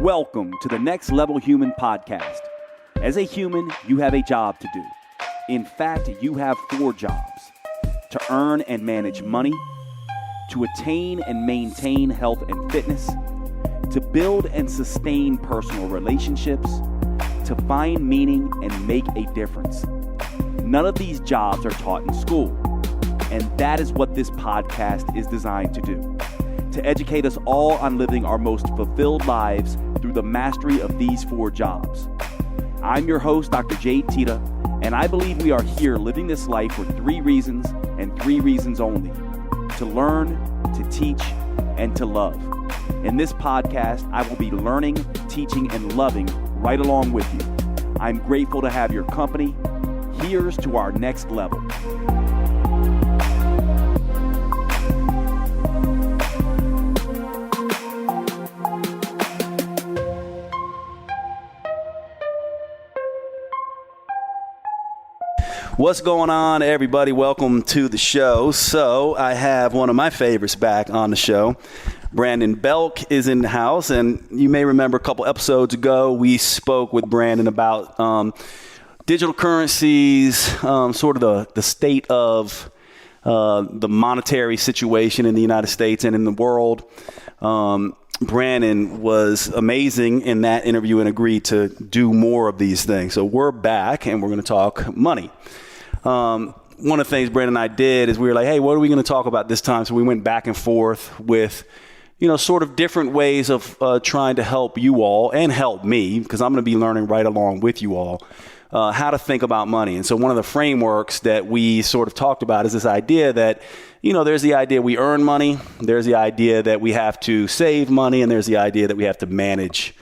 Welcome to the Next Level Human podcast. As a human, you have a job to do. In fact, you have 4 jobs: to earn and manage money, to attain and maintain health and fitness, to build and sustain personal relationships, to find meaning and make a difference. None of these jobs are taught in school, and that is what this podcast is designed to do: to educate us all on living our most fulfilled lives through the mastery of these 4 jobs. I'm your host, Dr. Jade, Teta, and I believe we are here living this life for 3 reasons and 3 reasons only: to learn, to teach, and to love. In this podcast, I will be learning, teaching, and loving right along with you. I'm grateful to have your company. Here's to our next level. What's going on, everybody? Welcome to the show. So I have one of my favorites back on the show. Brandon Belk is in the house, and you may remember a couple episodes ago, we spoke with Brandon about digital currencies, sort of the state of the monetary situation in the United States and in the world. Brandon was amazing in that interview and agreed to do more of these things. So we're back, and we're going to talk money. One of the things Brandon and I did is we were like, hey, what are we going to talk about this time? So we went back and forth with, sort of different ways of trying to help you all and help me, because I'm going to be learning right along with you all, how to think about money. And so one of the frameworks that we sort of talked about is this idea that, there's the idea we earn money, there's the idea that we have to save money, and there's the idea that we have to manage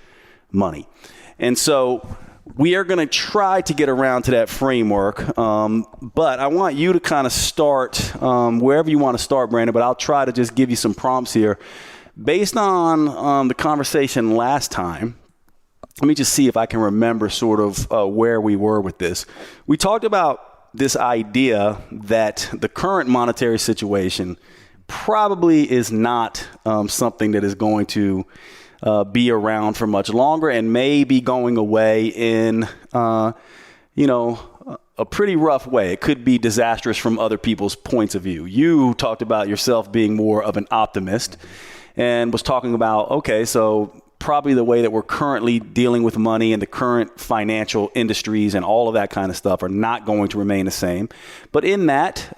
money. And so we are going to try to get around to that framework, but I want you to kind of start wherever you want to start, Brandon, but I'll try to just give you some prompts here. Based on the conversation last time, let me just see if I can remember sort of where we were with this. We talked about this idea that the current monetary situation probably is not something that is going to be around for much longer and may be going away in, a pretty rough way. It could be disastrous from other people's points of view. You talked about yourself being more of an optimist and was talking about, okay, so probably the way that we're currently dealing with money and the current financial industries and all of that kind of stuff are not going to remain the same. But in that,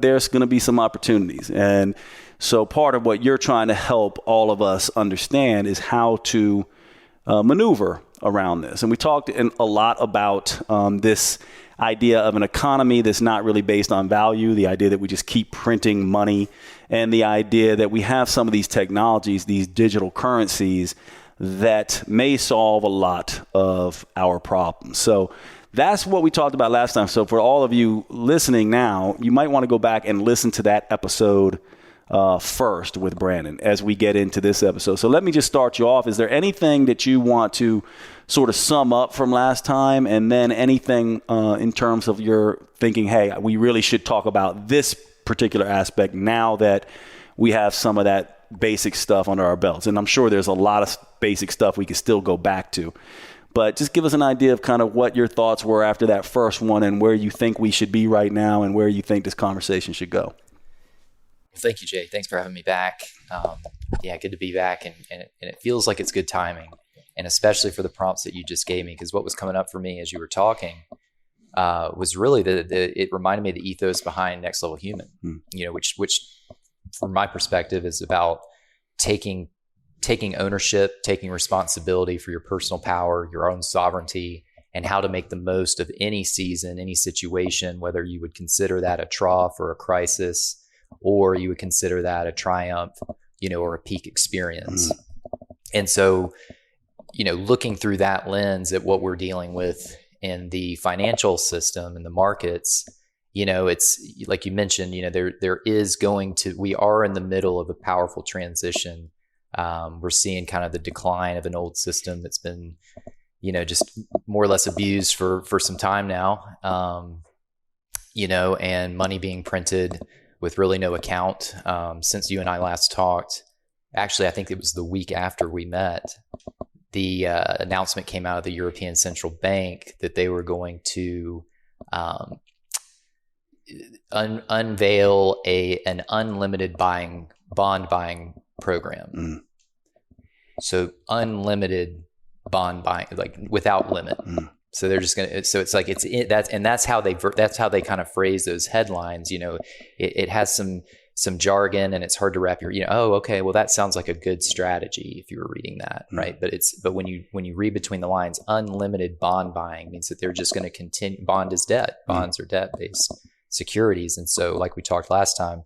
there's going to be some opportunities. And so part of what you're trying to help all of us understand is how to maneuver around this. And we talked a lot about this idea of an economy that's not really based on value, the idea that we just keep printing money, and the idea that we have some of these technologies, these digital currencies, that may solve a lot of our problems. So that's what we talked about last time. So for all of you listening now, you might want to go back and listen to that episode first with Brandon as we get into this episode. So let me just start you off. Is there anything that you want to sort of sum up from last time, and then anything in terms of your thinking, hey, we really should talk about this particular aspect now that we have some of that basic stuff under our belts? And I'm sure there's a lot of basic stuff we can still go back to. But just give us an idea of kind of what your thoughts were after that first one and where you think we should be right now and where you think this conversation should go. Thank you, Jay. Thanks for having me back. Good to be back. And it feels like it's good timing, and especially for the prompts that you just gave me, because what was coming up for me as you were talking was really it reminded me of the ethos behind Next Level Human, which from my perspective is about taking ownership, taking responsibility for your personal power, your own sovereignty, and how to make the most of any season, any situation, whether you would consider that a trough or a crisis, or you would consider that a triumph, or a peak experience. And so, looking through that lens at what we're dealing with in the financial system and the markets, it's like you mentioned, we are in the middle of a powerful transition. We're seeing kind of the decline of an old system that's been, just more or less abused for some time now, and money being printed with really no account. Since you and I last talked, actually, I think it was the week after we met, the announcement came out of the European Central Bank that they were going to unveil an unlimited bond buying program. So unlimited bond buying, like without limit. So they're just gonna. So it's like that's how they kind of phrase those headlines. It has some jargon, and it's hard to wrap your. Oh, okay, well that sounds like a good strategy if you were reading that, right? But when you read between the lines, unlimited bond buying means that they're just going to continue. Bond is debt. Bonds are debt-based securities, and so like we talked last time,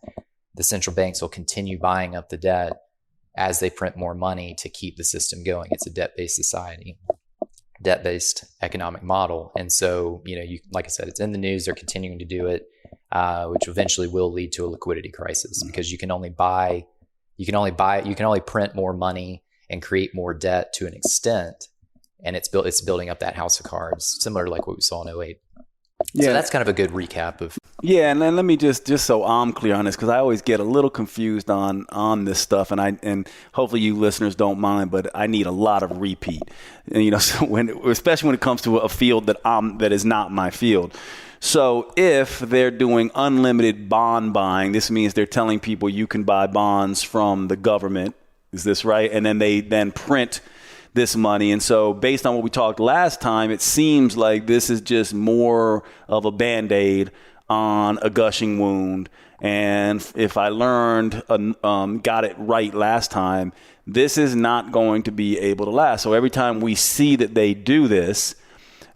the central banks will continue buying up the debt as they print more money to keep the system going. It's a debt-based society. Debt-based economic model. And so, like I said, it's in the news. They're continuing to do it, which eventually will lead to a liquidity crisis because you can only print more money and create more debt to an extent. And it's building up that house of cards, similar to like what we saw in '08. Yeah. So that's kind of a good recap of. Yeah, and then let me just so I'm clear on this, because I always get a little confused on this stuff, and hopefully you listeners don't mind, but I need a lot of repeat, and so especially when it comes to a field that is not my field. So if they're doing unlimited bond buying, this means they're telling people you can buy bonds from the government. Is this right? And then they print this money. And so based on what we talked last time, it seems like this is just more of a Band-Aid on a gushing wound. And if I got it right last time, this is not going to be able to last. So every time we see that they do this,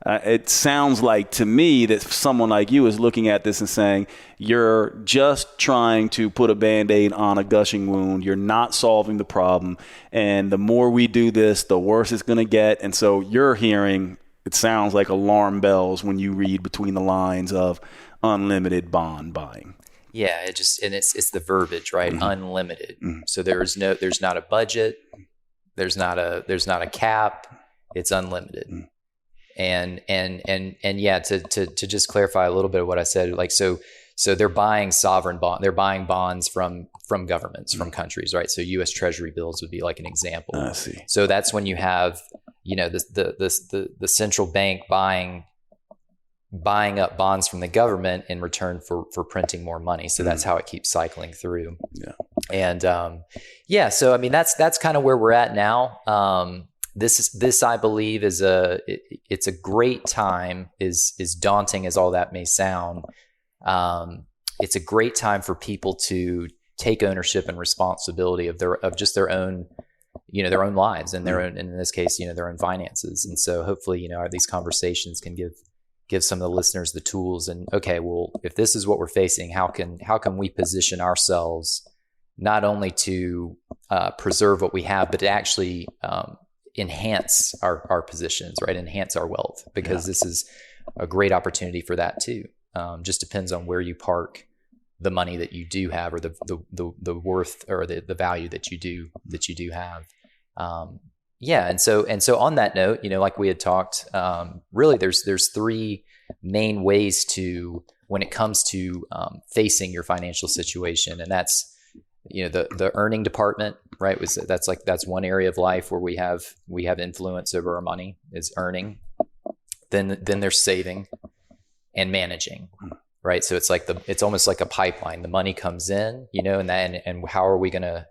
it sounds like to me that someone like you is looking at this and saying, you're just trying to put a Band-Aid on a gushing wound. You're not solving the problem. And the more we do this, the worse it's going to get. And so you're hearing, it sounds like alarm bells when you read between the lines of unlimited bond buying. Yeah, it's the verbiage, right? Mm-hmm. Unlimited. Mm-hmm. So there's not a budget. There's not a cap. It's unlimited. Mm-hmm. And yeah, to just clarify a little bit of what I said, like, so they're buying sovereign bond, they're buying bonds from governments, from countries, right? So U.S. Treasury bills would be like an example. I see. So that's when you have, the central bank buying up bonds from the government in return for printing more money. So that's how it keeps cycling through. Yeah. And so I mean that's kind of where we're at now. This I believe is it's a great time, is daunting as all that may sound. It's a great time for people to take ownership and responsibility of just their own, their own lives and their own, in this case, their own finances. And so hopefully, these conversations can give some of the listeners the tools. And okay, well, if this is what we're facing, how can we position ourselves not only to preserve what we have, but to actually enhance our positions, right? Enhance our wealth, because this is a great opportunity for that too. Just depends on where you park the money that you do have, or the worth or the value that you do have. And so on that note, like we had talked, really there's three main ways when it comes to facing your financial situation, and that's the earning department, right? That's one area of life where we have influence over our money, is earning. Then there's saving and managing, right? So it's almost like a pipeline. The money comes in, and how are we gonna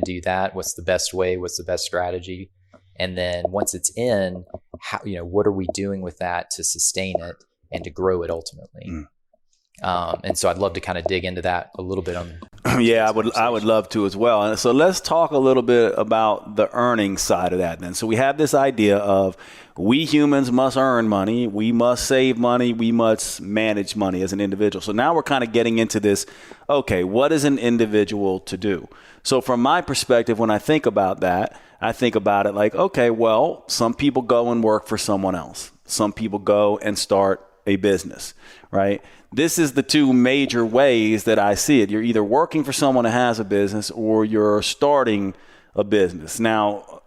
do that? What's the best way? What's the best strategy? And then once it's in, what are we doing with that to sustain it and to grow it ultimately? And so I'd love to kind of dig into that a little bit on. Yeah, I would love to as well. And so let's talk a little bit about the earning side of that then. So we have this idea of we humans must earn money, we must save money, we must manage money as an individual. So now we're kind of getting into this, okay, what is an individual to do? So from my perspective, when I think about that, I think about it like, okay, well, some people go and work for someone else. Some people go and start a business, right? This is the two major ways that I see it. You're either working for someone that has a business or you're starting a business. Now,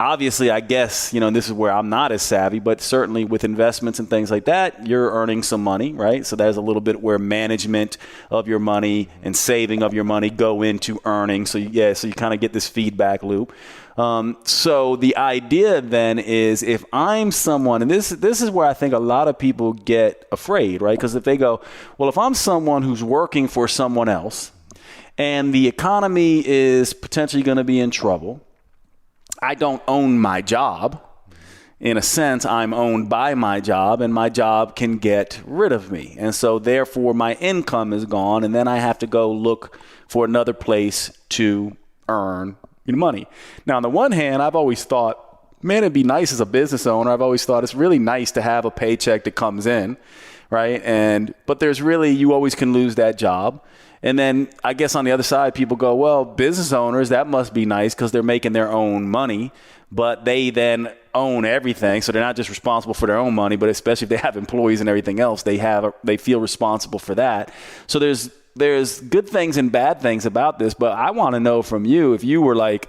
obviously, I guess, and this is where I'm not as savvy, but certainly with investments and things like that, you're earning some money, right? So there's a little bit where management of your money and saving of your money go into earning. So you kind of get this feedback loop. So the idea then is, if I'm someone, and this is where I think a lot of people get afraid, right? Because if they go, well, if I'm someone who's working for someone else and the economy is potentially going to be in trouble, I don't own my job. In a sense, I'm owned by my job, and my job can get rid of me. And so therefore my income is gone, and then I have to go look for another place to earn money. Now, on the one hand, I've always thought, man, it'd be nice as a business owner. I've always thought it's really nice to have a paycheck that comes in, right? But you always can lose that job. And then I guess on the other side, people go, well, business owners, that must be nice because they're making their own money, but they then own everything. So they're not just responsible for their own money, but especially if they have employees and everything else, they feel responsible for that. So there's good things and bad things about this, but I want to know from you, if you were like,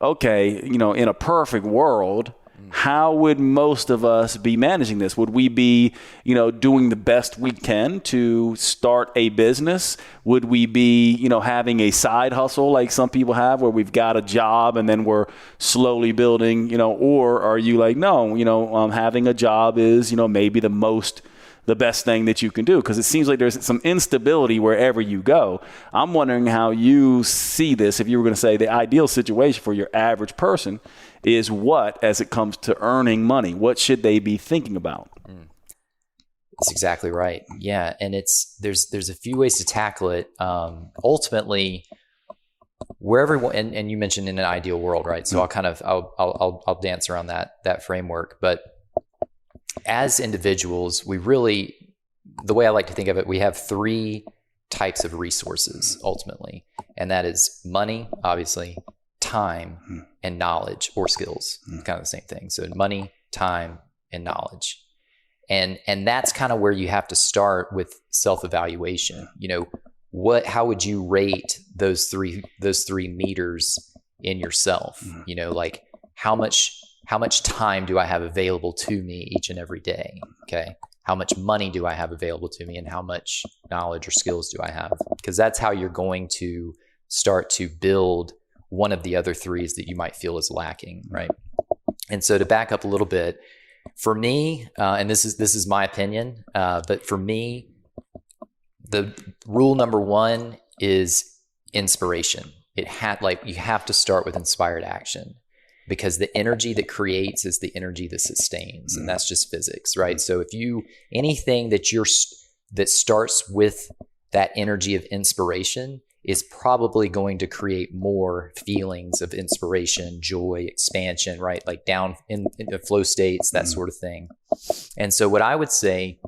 okay, in a perfect world, how would most of us be managing this? Would we be, doing the best we can to start a business? Would we be, having a side hustle like some people have, where we've got a job and then we're slowly building, or are you like, no, having a job is, maybe the best thing that you can do? Because it seems like there's some instability wherever you go. I'm wondering how you see this. If you were going to say the ideal situation for your average person is what, as it comes to earning money, what should they be thinking about? That's exactly right. Yeah. And there's a few ways to tackle it. Ultimately, wherever, and you mentioned in an ideal world, right? So I'll dance around that framework. But as individuals, the way I like to think of it, we have three types of resources ultimately. And that is money, obviously, time, and knowledge or skills. Kind of the same thing. So money, time, and knowledge. And that's kind of where you have to start with self-evaluation. How would you rate those three meters in yourself? Like how much time do I have available to me each and every day? Okay. How much money do I have available to me, and how much knowledge or skills do I have? Because that's how you're going to start to build one of the other threes that you might feel is lacking, right? And so to back up a little bit, for me, and this is my opinion, but for me, the rule number one is inspiration. You have to start with inspired action, because the energy that creates is the energy that sustains, and that's just physics, right? So if anything that starts with that energy of inspiration is probably going to create more feelings of inspiration, joy, expansion, right? Like down in the flow states, that sort of thing. And so what I would say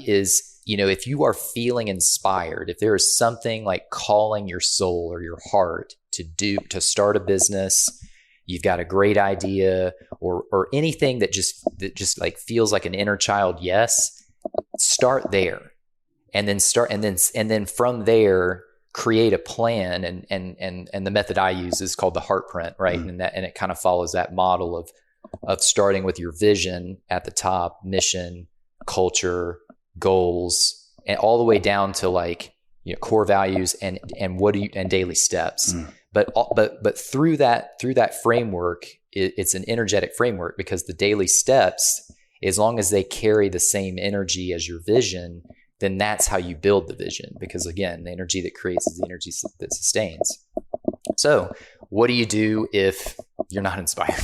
is, if you are feeling inspired, if there is something like calling your soul or your heart to start a business, you've got a great idea, or anything that just like feels like an inner child, yes, start there. And then from there, create a plan, and the method I use is called the heart print, right? And it kind of follows that model of starting with your vision at the top, mission, culture, goals, and all the way down to core values and daily steps. But through that framework, it's an energetic framework, because the daily steps, as long as they carry the same energy as your vision, then that's how you build the vision. Because again, the energy that creates is the energy that sustains. So what do you do if you're not inspired,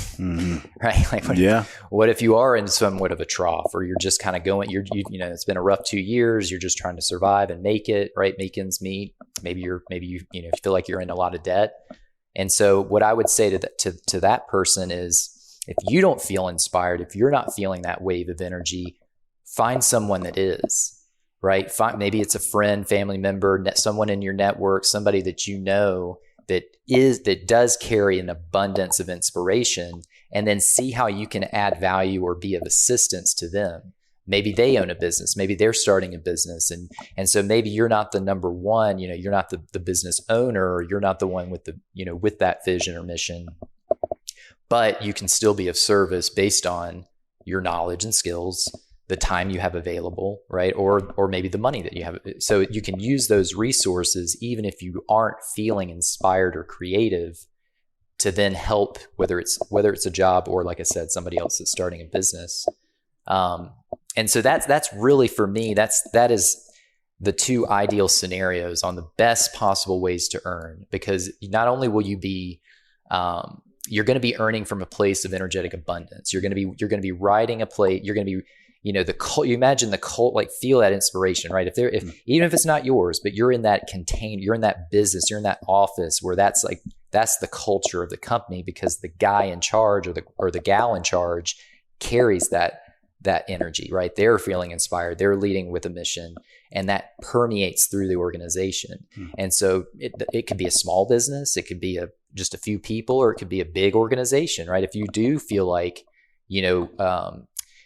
right? What if you are in somewhat of a trough, or you're just kind of going, it's been a rough 2 years. You're just trying to survive and make it, right? Make ends meet. Maybe you feel like you're in a lot of debt. And so what I would say to that person is, if you don't feel inspired, if you're not feeling that wave of energy, find someone that is. Right? Maybe it's a friend, family member, someone in your network, somebody that that does carry an abundance of inspiration, and then see how you can add value or be of assistance to them. Maybe they own a business, maybe they're starting a business, and so maybe you're not the number one, you're not the business owner, or you're not the one with with that vision or mission. but you can still be of service based on your knowledge and skills, the time you have available, right? Or maybe the money that you have. So you can use those resources even if you aren't feeling inspired or creative to then help, whether it's a job or, like I said, somebody else that's starting a business. And so that's really, for me, that is the two ideal scenarios on the best possible ways to earn, because not only will you be, you're going to be earning from a place of energetic abundance. You're going to be riding a plate. You're going to be, you imagine the cult, like, feel that inspiration, right? Even if it's not yours, but you're in that container, you're in that business, you're in that office where that's the culture of the company, because the guy in charge or the gal in charge carries that energy, right? They're feeling inspired. They're leading with a mission, and that permeates through the organization. And so it could be a small business, it could be just a few people, or it could be a big organization, right? If you do feel like,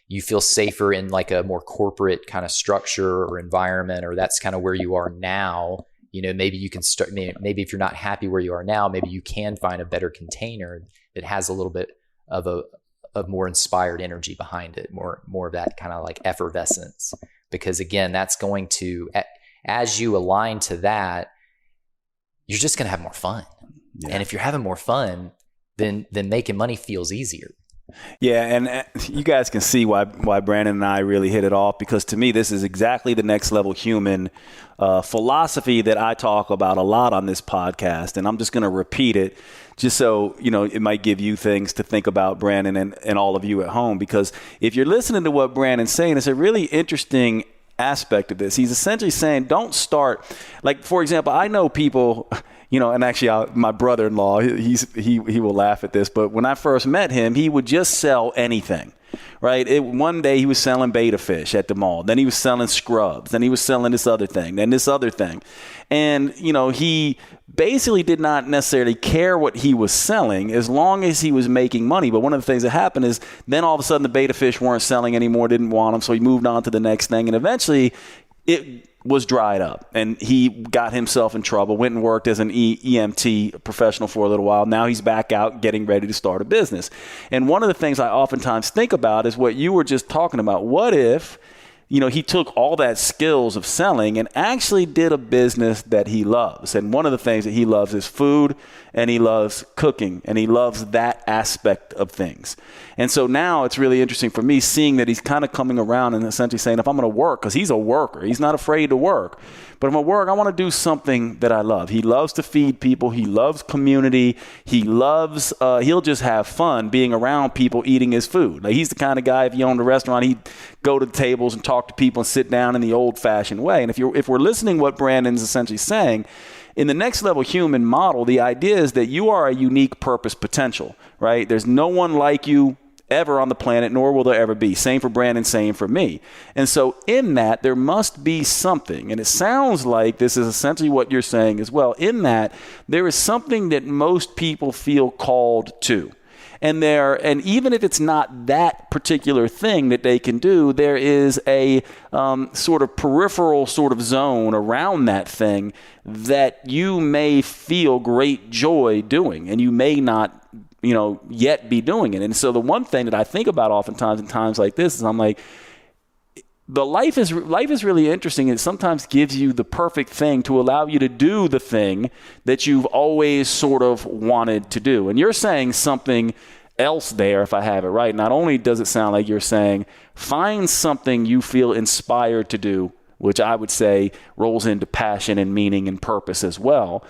you feel safer in like a more corporate kind of structure or environment, or that's kind of where you are now, maybe you can start, maybe if you're not happy where you are now, maybe you can find a better container that has a little bit of more inspired energy behind it, more of that kind of like effervescence. Because again, that's going to, as you align to that, you're just going to have more fun. Yeah. And if you're having more fun, then making money feels easier. Yeah, and you guys can see why Brandon and I really hit it off, because to me, this is exactly the next level human philosophy that I talk about a lot on this podcast. And I'm just going to repeat it just so, it might give you things to think about, Brandon, and all of you at home. Because if you're listening to what Brandon's saying, it's a really interesting aspect of this. He's essentially saying, don't start, like, for example, I know people, and actually my brother-in-law, he will laugh at this, but when I first met him, he would just sell anything, right? One day he was selling betta fish at the mall. Then he was selling scrubs. Then he was selling this other thing, then this other thing. And, he basically did not necessarily care what he was selling as long as he was making money. But one of the things that happened is then all of a sudden the betta fish weren't selling anymore, didn't want them. So he moved on to the next thing. And eventually it was dried up, and he got himself in trouble, went and worked as an EMT professional for a little while. Now he's back out getting ready to start a business. And one of the things I oftentimes think about is what you were just talking about. What if, he took all that skills of selling and actually did a business that he loves? And one of the things that he loves is food, and he loves cooking, and he loves that aspect of things. And so now it's really interesting for me seeing that he's kind of coming around and essentially saying, if I'm going to work, because he's a worker, he's not afraid to work, but if I'm going to work, I want to do something that I love. He loves to feed people. He loves community. He loves, he'll just have fun being around people eating his food. Like, he's the kind of guy, if he owned a restaurant, he'd go to the tables and talk to people and sit down in the old fashioned way. And if we're listening what Brandon's essentially saying, in the next level human model, the idea is that you are a unique purpose potential, right? There's no one like you ever on the planet, nor will there ever be. Same for Brandon, same for me. And so in that, there must be something. And it sounds like this is essentially what you're saying as well. In that, there is something that most people feel called to. And even if it's not that particular thing that they can do, there is a sort of peripheral sort of zone around that thing that you may feel great joy doing, and you may not, yet be doing it. And so the one thing that I think about oftentimes in times like this is I'm like, life is really interesting. It sometimes gives you the perfect thing to allow you to do the thing that you've always sort of wanted to do. And you're saying something else there, if I have it right. Not only does it sound like you're saying, find something you feel inspired to do, which I would say rolls into passion and meaning and purpose as well,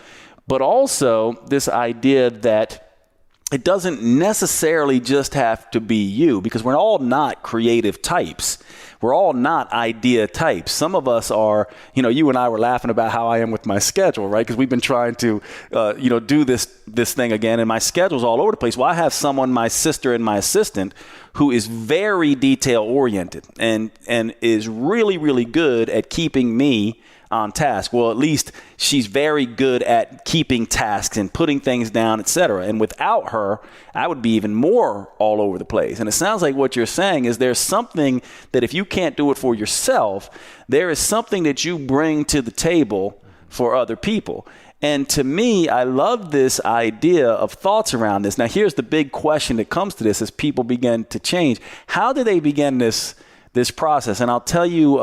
but also this idea that it doesn't necessarily just have to be you, because we're all not creative types. We're all not idea types. Some of us are, you and I were laughing about how I am with my schedule, right? Because we've been trying to, do this thing again, and my schedule's all over the place. Well, I have someone, my sister and my assistant, who is very detail oriented and is really, really good at keeping me on task. Well, at least she's very good at keeping tasks and putting things down, etc. And without her, I would be even more all over the place. And it sounds like what you're saying is there's something that if you can't do it for yourself, there is something that you bring to the table for other people. And to me, I love this idea of thoughts around this. Now, here's the big question that comes to this as people begin to change. How do they begin this process? And I'll tell you,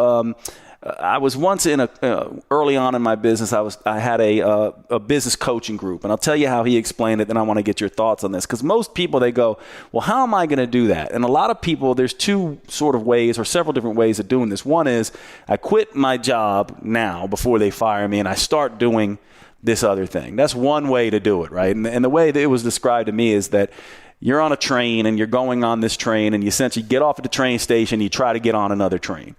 I was once early on in my business, I had a business coaching group, and I'll tell you how he explained it. Then I want to get your thoughts on this, because most people, they go, well, how am I going to do that? And a lot of people, there's two sort of ways, or several different ways of doing this. One is I quit my job now before they fire me, and I start doing this other thing. That's one way to do it, right? And the way that it was described to me is that you're on a train and you're going on this train, and you essentially get off at the train station and you try to get on another train.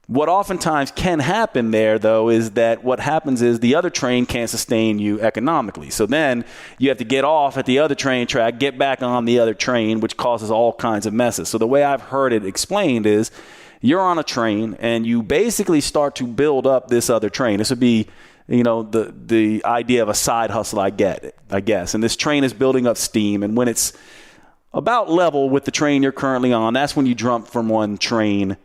What oftentimes can happen there, though, is that what happens is the other train can't sustain you economically. So then you have to get off at the other train track, get back on the other train, which causes all kinds of messes. So the way I've heard it explained is you're on a train and you basically start to build up this other train. This would be, the idea of a side hustle, I guess. And this train is building up steam. And when it's about level with the train you're currently on, that's when you jump from one train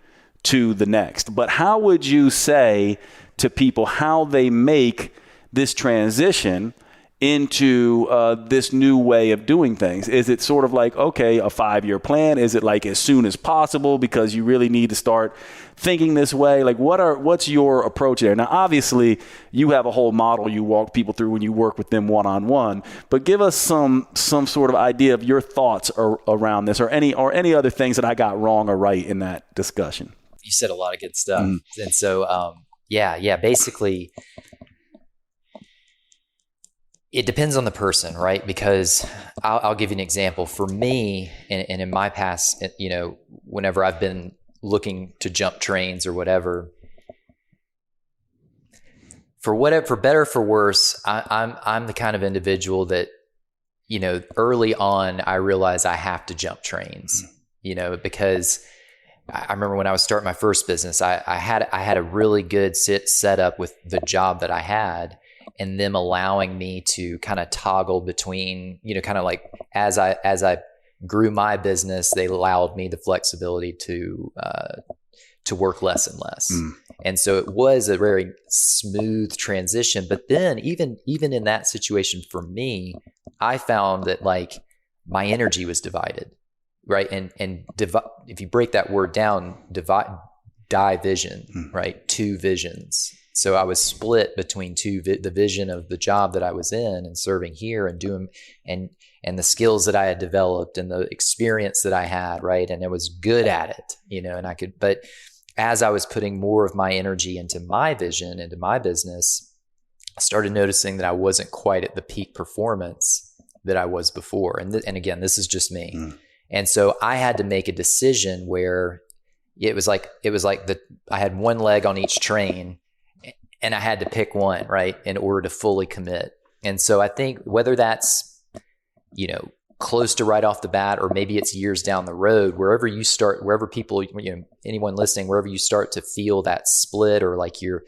to the next. But how would you say to people how they make this transition into this new way of doing things? Is it sort of like, okay, a 5-year plan? Is it like as soon as possible because you really need to start thinking this way? Like what's your approach there? Now, obviously, you have a whole model you walk people through when you work with them one-on-one, but give us some sort of idea of your thoughts around this, or any other things that I got wrong or right in that discussion. You said a lot of good stuff. And so, basically it depends on the person, right? Because I'll give you an example. For me, and in my past, whenever I've been looking to jump trains or whatever, for better or for worse, I'm the kind of individual that, early on, I realized I have to jump trains, because I remember when I was starting my first business, I had a really good set up with the job that I had, and them allowing me to kind of toggle between, kind of like as I grew my business, they allowed me the flexibility to work less and less. And so it was a very smooth transition. But then even in that situation for me, I found that like my energy was divided. Right. And if you break that word down, division, right? Two visions. So I was split between the vision of the job that I was in and serving here and doing, and the skills that I had developed and the experience that I had. Right. And I was good at it, and but as I was putting more of my energy into my vision, into my business, I started noticing that I wasn't quite at the peak performance that I was before. And again, this is just me. And so I had to make a decision where it was like I had one leg on each train and I had to pick one, right, in order to fully commit. And so I think whether that's, close to right off the bat, or maybe it's years down the road, wherever you start, wherever people, anyone listening, wherever you start to feel that split, or like you're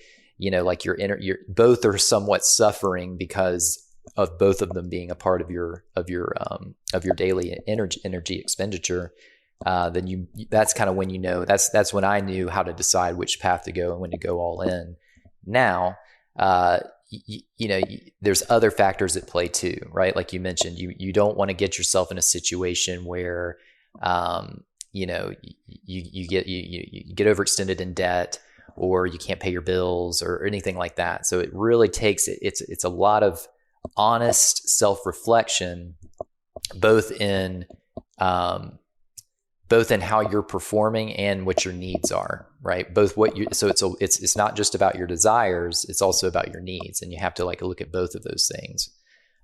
both are somewhat suffering because of both of them being a part of your daily energy expenditure, then that's kind of when that's when I knew how to decide which path to go and when to go all in. Now, there's other factors at play too, right? Like you mentioned, you don't want to get yourself in a situation where you get overextended in debt, or you can't pay your bills or anything like that. So it really takes it's a lot of honest self-reflection, both in how you're performing and what your needs are, right? It's not just about your desires, it's also about your needs. And you have to look at both of those things,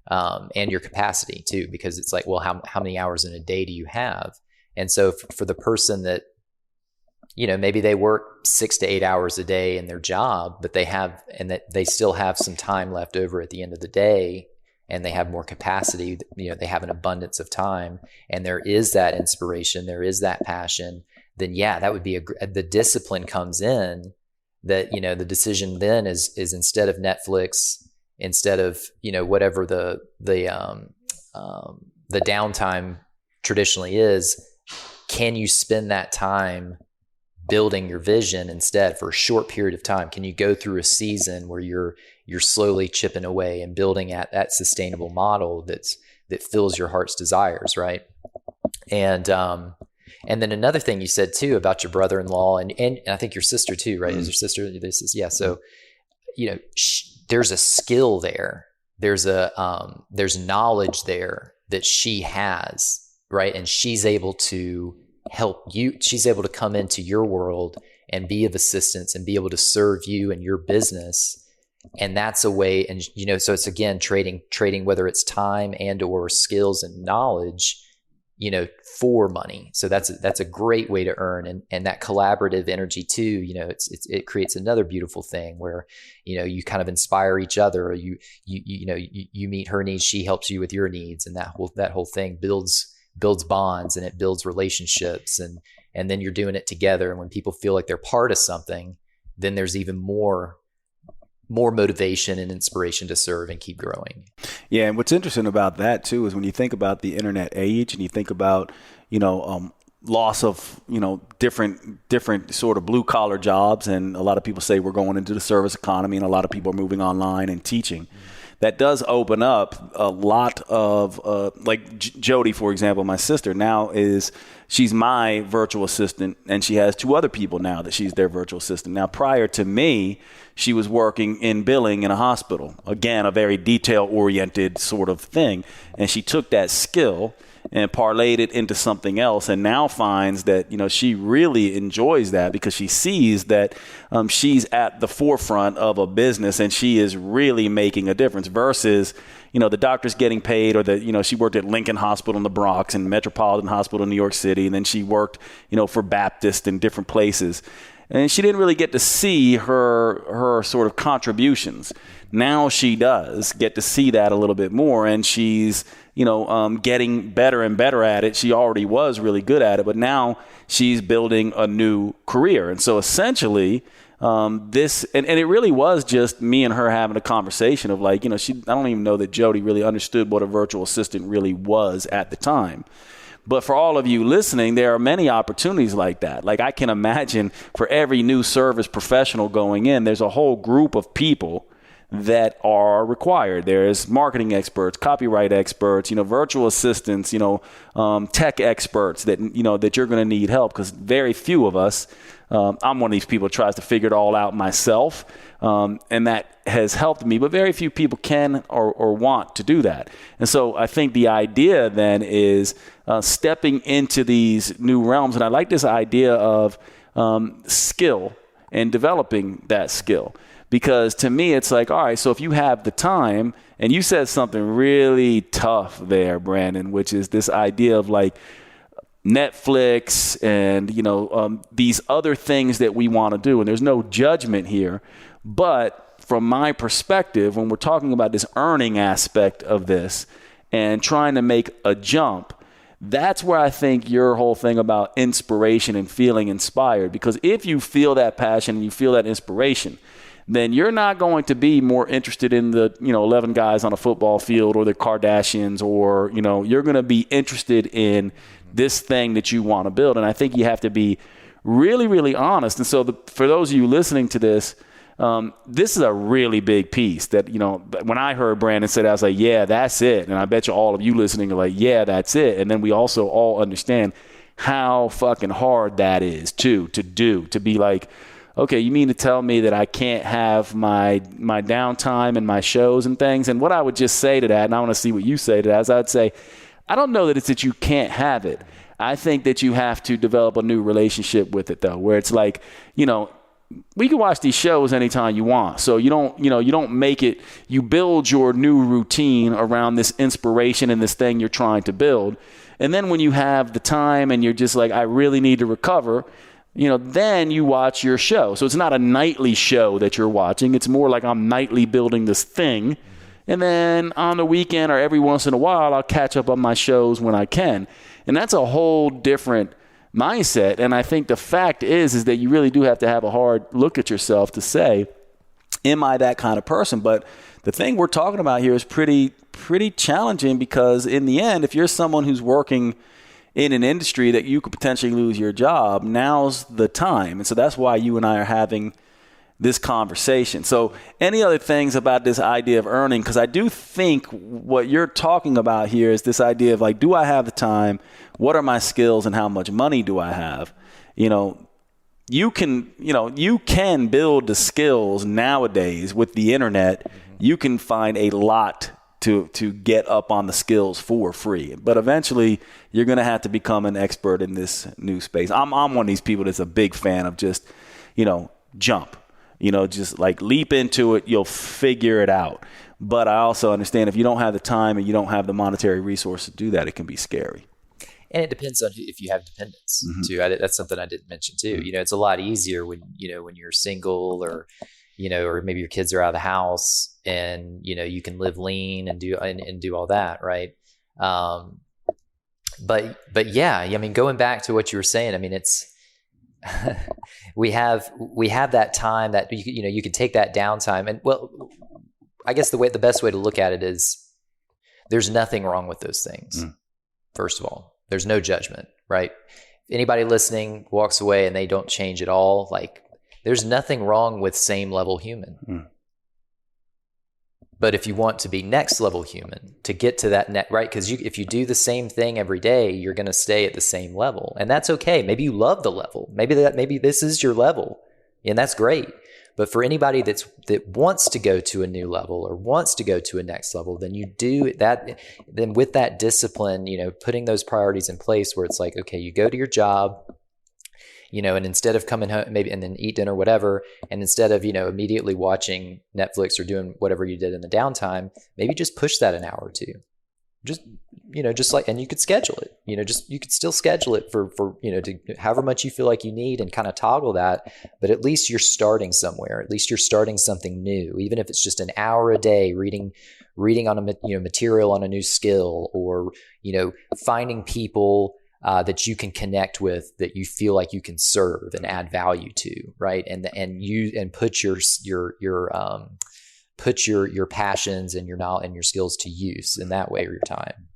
and your capacity too, because it's like, well, how many hours in a day do you have? And so for the person that, maybe they work 6 to 8 hours a day in their job, but that they still have some time left over at the end of the day, and they have more capacity, they have an abundance of time, and there is that inspiration, there is that passion, then that would be the discipline comes in, that, the decision then is instead of Netflix, instead of, whatever the downtime traditionally is, can you spend that time building your vision instead for a short period of time? Can you go through a season where you're slowly chipping away and building at that sustainable model that fills your heart's desires, right? And then another thing you said too about your brother-in-law and I think your sister too, right? Is your sister? Yeah. So, there's a skill there. There's knowledge there that she has, right? And she's able to help you. She's able to come into your world and be of assistance and be able to serve you and your business. And that's a way. And, so it's again, trading, whether it's time and or skills and knowledge, for money. So that's a great way to earn. And that collaborative energy too, it creates another beautiful thing where, you kind of inspire each other. You meet her needs, she helps you with your needs. And that whole thing builds bonds and it builds relationships. And then you're doing it together. And when people feel like they're part of something, then there's even more motivation and inspiration to serve and keep growing. Yeah. And what's interesting about that too, is when you think about the internet age and you think about, loss of, different sort of blue collar jobs. And a lot of people say we're going into the service economy and a lot of people are moving online and teaching. That does open up a lot of, like Jody, for example, my sister now she's my virtual assistant and she has 2 other people now that she's their virtual assistant. Now, prior to me, she was working in billing in a hospital. Again, a very detail oriented sort of thing. And she took that skill and parlayed it into something else and now finds that, she really enjoys that because she sees that she's at the forefront of a business and she is really making a difference versus, the doctor's getting paid or she worked at Lincoln Hospital in the Bronx and Metropolitan Hospital in New York City. And then she worked, for Baptist in different places. And she didn't really get to see her sort of contributions. Now she does get to see that a little bit more, and she's, getting better and better at it. She already was really good at it, but now she's building a new career. And so essentially, and it really was just me and her having a conversation of like, I don't even know that Jody really understood what a virtual assistant really was at the time. But for all of you listening, there are many opportunities like that. Like I can imagine for every new service professional going in, there's a whole group of people that are required. There's marketing experts, copyright experts, virtual assistants, tech experts that you're going to need help because very few of us, I'm one of these people who tries to figure it all out myself. And that has helped me, but very few people can or want to do that. And so I think the idea then is stepping into these new realms. And I like this idea of skill and developing that skill. Because to me, it's like, all right, so if you have the time, and you said something really tough there, Brandon, which is this idea of like Netflix and, these other things that we want to do. And there's no judgment here. But from my perspective, when we're talking about this earning aspect of this and trying to make a jump, that's where I think your whole thing about inspiration and feeling inspired. Because if you feel that passion and you feel that inspiration, then you're not going to be more interested in the, 11 guys on a football field or the Kardashians or, you're going to be interested in this thing that you want to build. And I think you have to be really, really honest. And so for those of you listening to this, this is a really big piece that, when I heard Brandon say that, I was like, yeah, that's it. And I bet you all of you listening are like, yeah, that's it. And then we also all understand how fucking hard that is too, to do, to be like, okay, you mean to tell me that I can't have my downtime and my shows and things? And what I would just say to that, and I want to see what you say to that, is I would say, I don't know that it's that you can't have it. I think that you have to develop a new relationship with it, though, where it's like, we can watch these shows anytime you want. So you don't make it, you build your new routine around this inspiration and this thing you're trying to build. And then when you have the time and you're just like, I really need to recover, then you watch your show. So it's not a nightly show that you're watching. It's more like I'm nightly building this thing. And then on the weekend or every once in a while, I'll catch up on my shows when I can. And that's a whole different mindset. And I think the fact is that you really do have to have a hard look at yourself to say, am I that kind of person? But the thing we're talking about here is pretty challenging because in the end, if you're someone who's working in an industry that you could potentially lose your job, now's the time. And so that's why you and I are having this conversation. So any other things about this idea of earning? Because I do think what you're talking about here is this idea of like, do I have the time? What are my skills and how much money do I have? You can build the skills nowadays with the internet. You can find a lot to get up on the skills for free. But eventually you're going to have to become an expert in this new space. I'm one of these people that's a big fan of just, jump, just like leap into it. You'll figure it out. But I also understand if you don't have the time and you don't have the monetary resource to do that, it can be scary. And it depends on if you have dependents too. That's something I didn't mention too. It's a lot easier when you're single or maybe your kids are out of the house and, you can live lean and do all that. Right. But yeah, I mean, going back to what you were saying, I mean, it's, we have that time that, you can take that downtime and I guess the best way to look at it is there's nothing wrong with those things. First of all, there's no judgment, right? If anybody listening walks away and they don't change at all, like there's nothing wrong with same level human. But if you want to be next level human, to get to that right? Because if you do the same thing every day, you're going to stay at the same level, and that's okay. Maybe you love the level. Maybe this is your level, and that's great. But for anybody that wants to go to a new level or wants to go to a next level, then you do that. Then with that discipline, putting those priorities in place, where it's like, okay, you go to your job. And instead of coming home maybe and then eat dinner, whatever, and instead of, immediately watching Netflix or doing whatever you did in the downtime, maybe just push that an hour or two. Just like, and you could schedule it, you could still schedule it for to however much you feel like you need and kind of toggle that. But at least you're starting somewhere. At least you're starting something new, even if it's just an hour a day reading on a material on a new skill, or finding people that you can connect with, that you feel like you can serve and add value to, right? And put your passions and your knowledge and your skills to use in that way, or your time.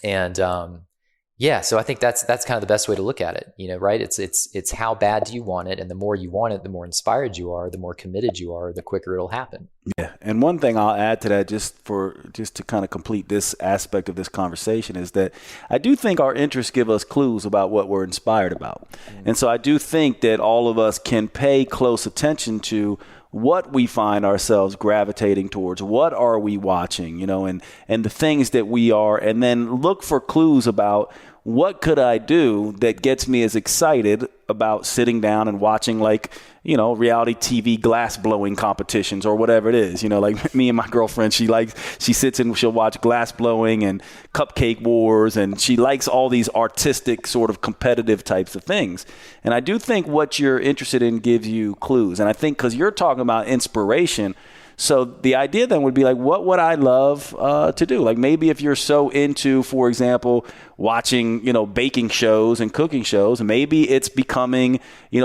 And so I think that's kind of the best way to look at it, right? It's how bad do you want it, and the more you want it, the more inspired you are, the more committed you are, the quicker it'll happen. Yeah, and one thing I'll add to that, just to kind of complete this aspect of this conversation, is that I do think our interests give us clues about what we're inspired about. And so I do think that all of us can pay close attention to what we find ourselves gravitating towards, what are we watching, and the things that we are, and then look for clues about what could I do that gets me as excited about sitting down and watching, like, reality TV glass blowing competitions or whatever it is. Like me and my girlfriend, she sits and she'll watch glass blowing and cupcake wars, and she likes all these artistic sort of competitive types of things. And I do think what you're interested in gives you clues. And I think because you're talking about inspiration, so the idea then would be like, what would I love to do? Like maybe if you're so into, for example, watching, baking shows and cooking shows, maybe it's becoming,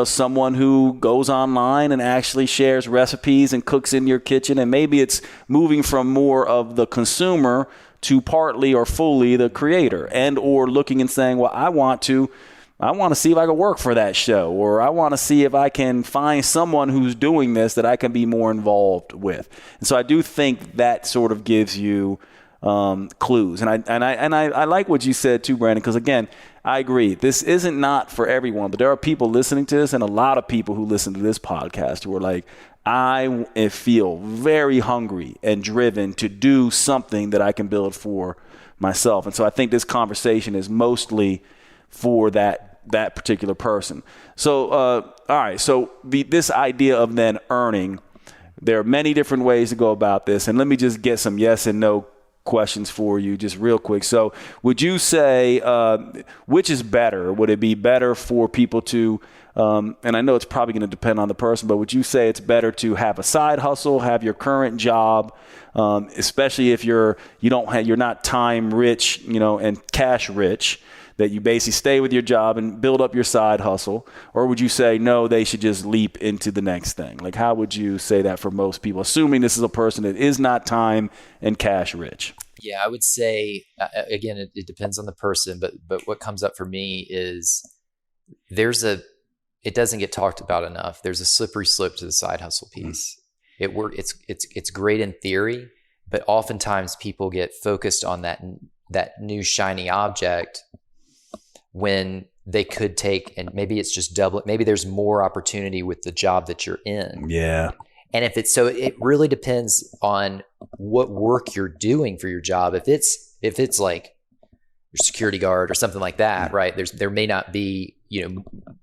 someone who goes online and actually shares recipes and cooks in your kitchen. And maybe it's moving from more of the consumer to partly or fully the creator, and or looking and saying, well, I want to see if I can work for that show, or I want to see if I can find someone who's doing this that I can be more involved with. And so I do think that sort of gives you clues. And I like what you said too, Brandon, because again, I agree. This isn't not for everyone, but there are people listening to this, and a lot of people who listen to this podcast who are like, I feel very hungry and driven to do something that I can build for myself. And so I think this conversation is mostly for that particular person. So, all right. So this idea of then earning, there are many different ways to go about this. And let me just get some yes and no questions for you just real quick. So would you say, which is better? Would it be better for people to, and I know it's probably going to depend on the person, but would you say it's better to have a side hustle, have your current job, especially if you're not time rich, and cash rich, that you basically stay with your job and build up your side hustle? Or would you say, no, they should just leap into the next thing? Like, how would you say that for most people, assuming this is a person that is not time and cash rich? Yeah, I would say again, it depends on the person, but what comes up for me is it doesn't get talked about enough. There's a slippery slope to the side hustle piece. It's great in theory, but oftentimes people get focused on that new shiny object when they could take, and maybe it's just double. Maybe there's more opportunity with the job that you're in. Yeah. And it really depends on what work you're doing for your job. If it's like your security guard or something like that, right? There may not be,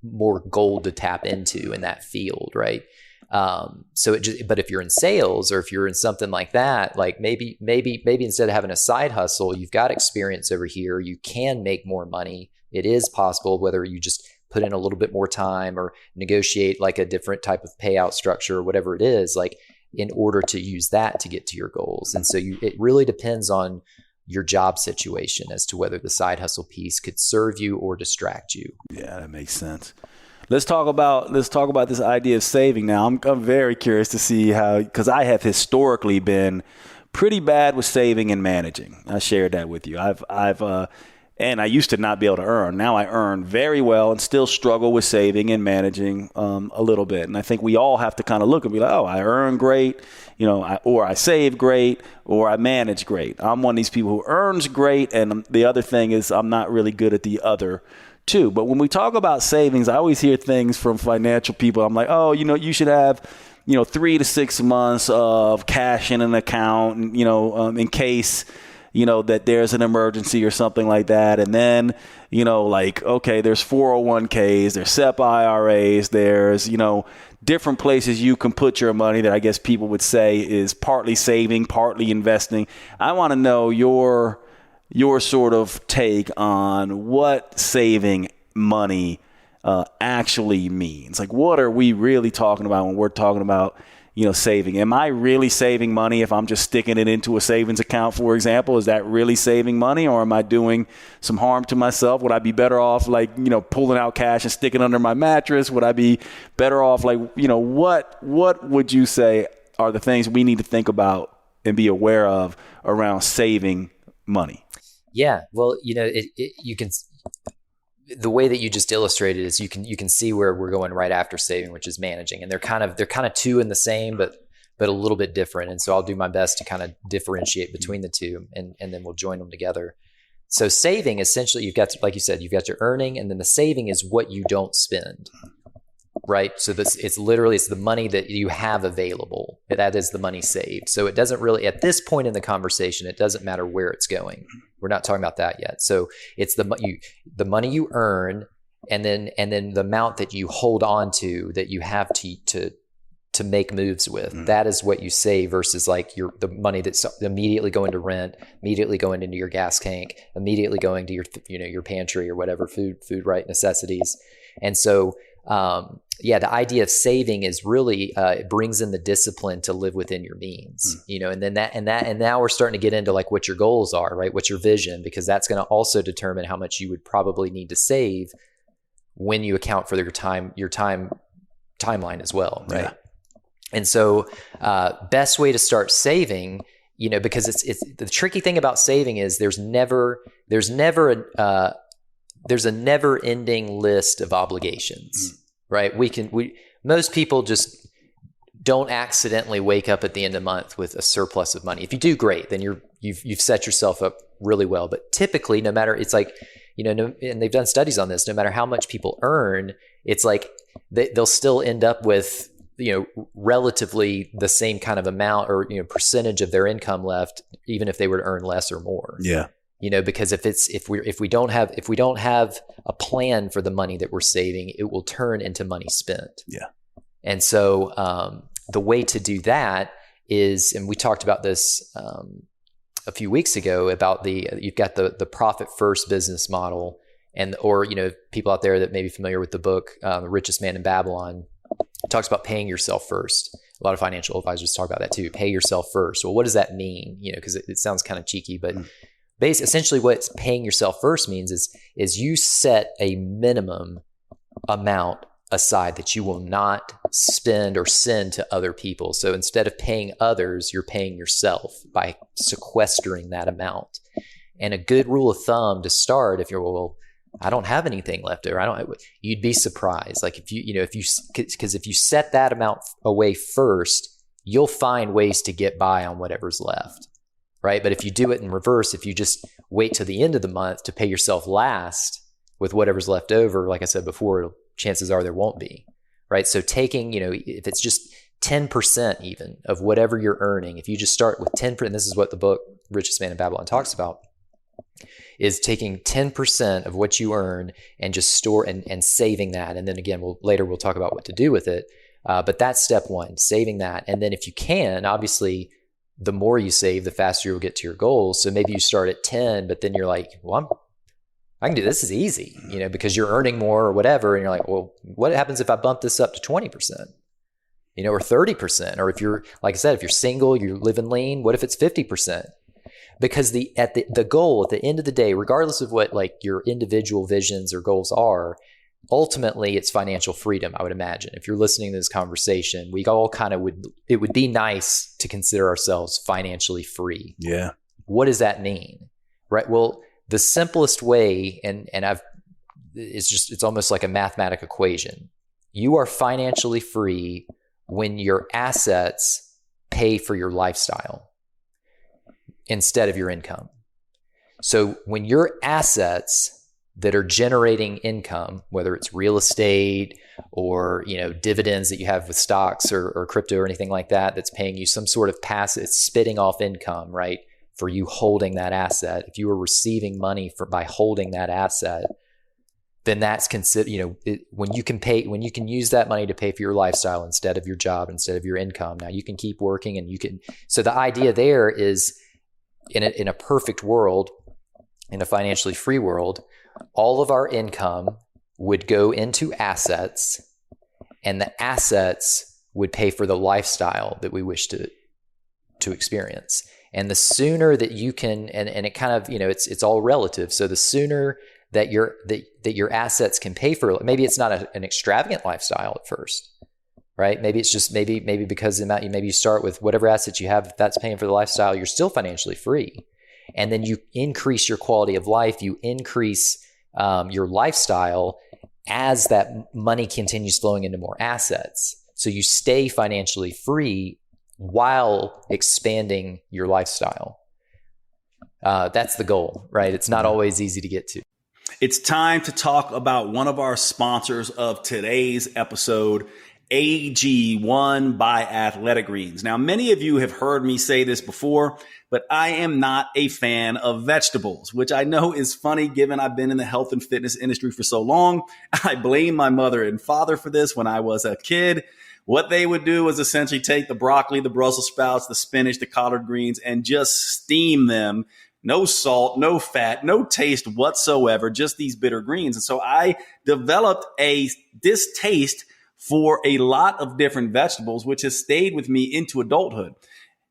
more gold to tap into in that field, right? But if you're in sales or if you're in something like that, like maybe instead of having a side hustle, you've got experience over here, you can make more money. It is possible, whether you just put in a little bit more time or negotiate like a different type of payout structure or whatever it is, like in order to use that to get to your goals. And so it really depends on your job situation as to whether the side hustle piece could serve you or distract you. Yeah, that makes sense. Let's talk about this idea of saving now. I'm very curious to see how, because I have historically been pretty bad with saving and managing. I shared that with you. And I used to not be able to earn. Now I earn very well and still struggle with saving and managing a little bit. And I think we all have to kind of look and be like, oh, I earn great, or I save great, or I manage great. I'm one of these people who earns great, and the other thing is I'm not really good at the other two. But when we talk about savings, I always hear things from financial people. I'm like, oh, you should have 3 to 6 months of cash in an account, in case that there's an emergency or something like that. And then, okay, there's 401ks, there's SEP IRAs, there's, different places you can put your money that I guess people would say is partly saving, partly investing. I want to know your sort of take on what saving money actually means. Like, what are we really talking about when we're talking about saving? Am I really saving money if I'm just sticking it into a savings account, for example? Is that really saving money, or am I doing some harm to myself? Would I be better off pulling out cash and sticking it under my mattress? Would I be better off what would you say are the things we need to think about and be aware of around saving money? Yeah, well, you can. The way that you just illustrated is you can see where we're going right after saving, which is managing, and they're kind of two in the same, but a little bit different. And so I'll do my best to kind of differentiate between the two, and then we'll join them together. So saving, essentially, you've got, like you said, you've got your earning, and then the saving is what you don't spend, right? So it's the money that you have available. That is the money saved. So it doesn't really, at this point in the conversation, it doesn't matter where it's going. We're not talking about that yet. So it's the money you earn, and then the amount that you hold on to that you have to make moves with. Mm-hmm. That is what you save versus like the money that's immediately going to rent, immediately going into your gas tank, immediately going to your pantry or whatever food right necessities. And so the idea of saving is really it brings in the discipline to live within your means, and now we're starting to get into like what your goals are, right? What's your vision? Because that's going to also determine how much you would probably need to save when you account for your timeline as well, right? Yeah. And so, best way to start saving, because it's the tricky thing about saving is there's a never ending list of obligations. Right? Most people just don't accidentally wake up at the end of the month with a surplus of money. If you do, great, then you've set yourself up really well. But typically, no matter, it's like, and they've done studies on this, no matter how much people earn, it's like they'll still end up with, relatively the same kind of amount or, percentage of their income left, even if they were to earn less or more. Yeah. Because if we don't have a plan for the money that we're saving, it will turn into money spent. Yeah. And so the way to do that is, and we talked about this a few weeks ago about you've got the profit first business model, or people out there that may be familiar with the book The Richest Man in Babylon. It talks about paying yourself first. A lot of financial advisors talk about that too. Pay yourself first. Well, what does that mean? Because it sounds kind of cheeky, but essentially what paying yourself first means is you set a minimum amount aside that you will not spend or send to other people. So instead of paying others, you're paying yourself by sequestering that amount. And a good rule of thumb to start, if you're, well, I don't have anything left over, you'd be surprised. Like if you set that amount away first, you'll find ways to get by on whatever's left, right? But if you do it in reverse, if you just wait till the end of the month to pay yourself last with whatever's left over, like I said before, chances are there won't be, right? So taking, if it's just 10% even of whatever you're earning, if you just start with 10%, this is what the book Richest Man in Babylon talks about, is taking 10% of what you earn and just store and saving that. And then again, we'll talk about what to do with it. But that's step one, saving that. And then if you can, obviously, the more you save, the faster you'll get to your goals. So maybe you start at 10, but then you're like, well, I can do this is easy, because you're earning more or whatever. And you're like, well, what happens if I bump this up to 20%, or 30%? Or if you're, like I said, if you're single, you're living lean, what if it's 50%? Because the goal at the end of the day, regardless of what like your individual visions or goals are, ultimately it's financial freedom, I would imagine. If you're listening to this conversation, we all kind of it would be nice to consider ourselves financially free. Yeah. What does that mean? Right. Well, the simplest way, it's almost like a mathematical equation. You are financially free when your assets pay for your lifestyle instead of your income. So when your assets that are generating income, whether it's real estate or, dividends that you have with stocks or crypto or anything like that, that's paying you some sort of passive, it's spitting off income, right? For you holding that asset. If you are receiving money by holding that asset, then that's considered, when you can use that money to pay for your lifestyle instead of your job, instead of your income. Now you can keep working so the idea there is in a perfect world, in a financially free world, all of our income would go into assets, and the assets would pay for the lifestyle that we wish to experience. And the sooner that you can, and it kind of, it's all relative. So the sooner that your assets can pay for, maybe it's not an extravagant lifestyle at first, right? Maybe it's just maybe because maybe you start with whatever assets you have. If that's paying for the lifestyle, you're still financially free. And then you increase your quality of life, you increase your lifestyle as that money continues flowing into more assets. So you stay financially free while expanding your lifestyle. That's the goal, right? It's not always easy to get to. It's time to talk about one of our sponsors of today's episode, AG1 by Athletic Greens. Now, many of you have heard me say this before, but I am not a fan of vegetables, which I know is funny given I've been in the health and fitness industry for so long. I blame my mother and father for this. When I was a kid, what they would do was essentially take the broccoli, the Brussels sprouts, the spinach, the collard greens, and just steam them. No salt, no fat, no taste whatsoever, just these bitter greens. And so I developed a distaste for a lot of different vegetables, which has stayed with me into adulthood.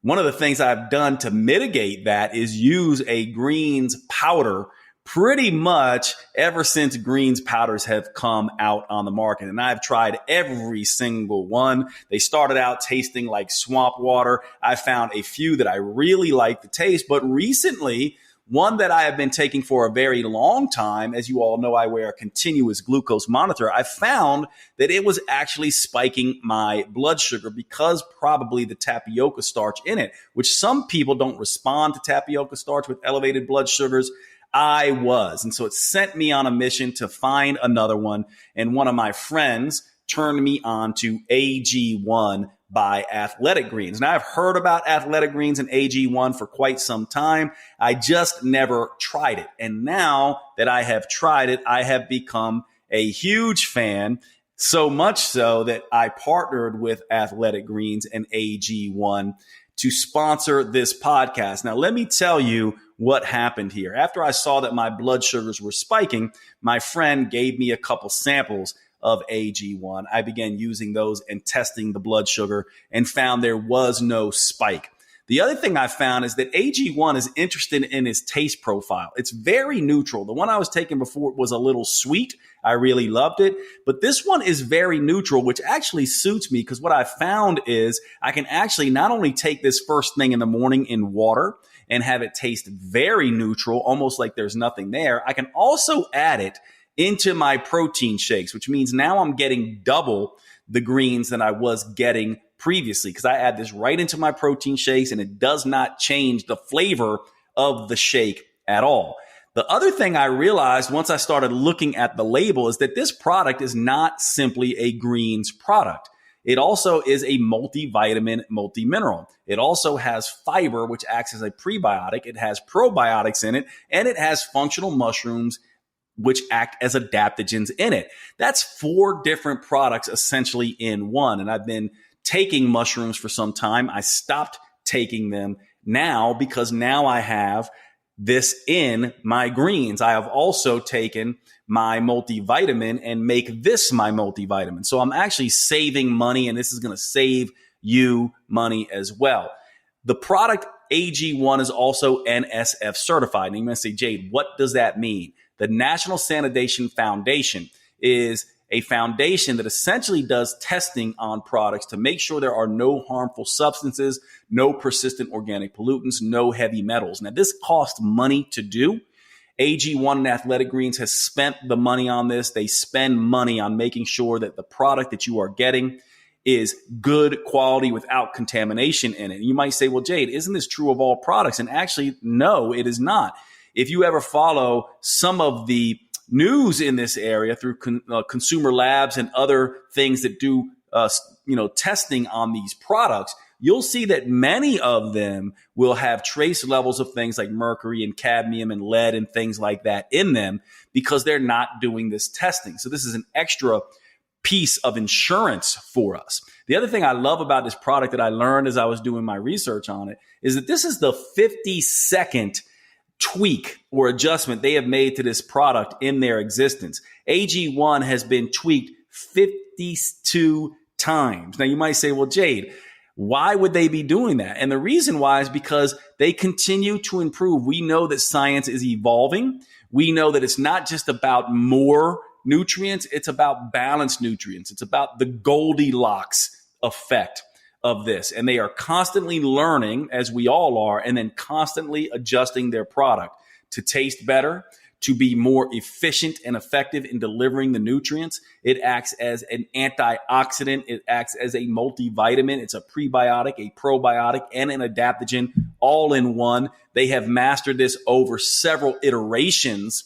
One of the things I've done to mitigate that is use a greens powder pretty much ever since greens powders have come out on the market. And I've tried every single one. They started out tasting like swamp water. I found a few that I really like the taste, but recently, one that I have been taking for a very long time, as you all know, I wear a continuous glucose monitor. I found that it was actually spiking my blood sugar because probably the tapioca starch in it, which some people don't respond to tapioca starch with elevated blood sugars. I was. And so it sent me on a mission to find another one. And one of my friends turned me on to AG1 by Athletic Greens. Now, I've heard about Athletic Greens and AG1 for quite some time. I just never tried it. And now that I have tried it, I have become a huge fan, so much so that I partnered with Athletic Greens and AG1 to sponsor this podcast. Now, let me tell you what happened here. After I saw that my blood sugars were spiking, my friend gave me a couple samples of AG1. I began using those and testing the blood sugar and found there was no spike. The other thing I found is that AG1 is interested in its taste profile. It's very neutral. The one I was taking before was a little sweet. I really loved it. But this one is very neutral, which actually suits me because what I found is I can actually not only take this first thing in the morning in water and have it taste very neutral, almost like there's nothing there. I can also add it into my protein shakes, which means now I'm getting double the greens than I was getting previously because I add this right into my protein shakes and it does not change the flavor of the shake at all. The other thing I realized once I started looking at the label is that this product is not simply a greens product. It also is a multivitamin, multimineral. It also has fiber, which acts as a prebiotic. It has probiotics in it, and it has functional mushrooms, which act as adaptogens in it. That's 4 different products essentially in one. And I've been taking mushrooms for some time. I stopped taking them now because now I have this in my greens. I have also taken my multivitamin and make this my multivitamin. So I'm actually saving money, and this is going to save you money as well. The product AG1 is also NSF certified. And you're going to say, Jade, what does that mean? The National Sanitation Foundation is a foundation that essentially does testing on products to make sure there are no harmful substances, no persistent organic pollutants, no heavy metals. Now, this costs money to do. AG1 and Athletic Greens has spent the money on this. They spend money on making sure that the product that you are getting is good quality without contamination in it. And you might say, well, Jade, isn't this true of all products? And actually, no, it is not. If you ever follow some of the news in this area through consumer labs and other things that do testing on these products, you'll see that many of them will have trace levels of things like mercury and cadmium and lead and things like that in them because they're not doing this testing. So this is an extra piece of insurance for us. The other thing I love about this product that I learned as I was doing my research on it is that this is the 52nd tweak or adjustment they have made to this product in their existence. AG1 has been tweaked 52 times. Now you might say, well, Jade, why would they be doing that? And the reason why is because they continue to improve. We know that science is evolving. We know that it's not just about more nutrients. It's about balanced nutrients. It's about the Goldilocks effect of this. And they are constantly learning, as we all are, and then constantly adjusting their product to taste better, to be more efficient and effective in delivering the nutrients. It acts as an antioxidant. It acts as a multivitamin. It's a prebiotic, a probiotic, and an adaptogen all in one. They have mastered this over several iterations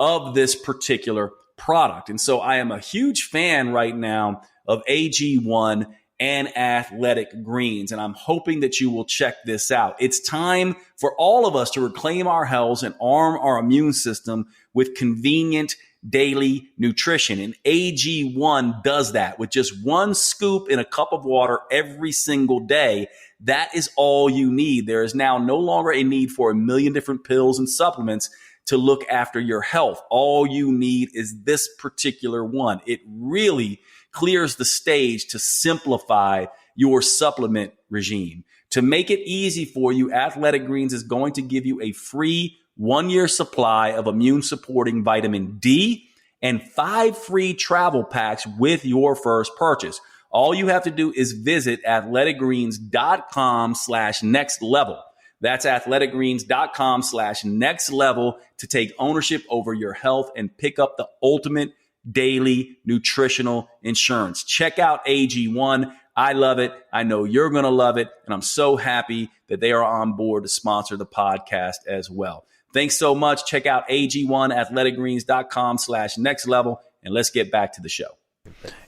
of this particular product. And so I am a huge fan right now of AG1 and Athletic Greens. And I'm hoping that you will check this out. It's time for all of us to reclaim our health and arm our immune system with convenient daily nutrition. And AG1 does that with just 1 scoop in a cup of water every single day. That is all you need. There is now no longer a need for a million different pills and supplements to look after your health. All you need is this particular one. It really clears the stage to simplify your supplement regime. To make it easy for you, Athletic Greens is going to give you a free 1-year supply of immune supporting vitamin D and 5 free travel packs with your first purchase. All you have to do is visit athleticgreens.com/next level. That's athleticgreens.com/next level to take ownership over your health and pick up the ultimate daily nutritional insurance. Check out AG1. I love it. I know you're going to love it. And I'm so happy that they are on board to sponsor the podcast as well. Thanks so much. Check out AG1, athleticgreens.com/next level. And let's get back to the show.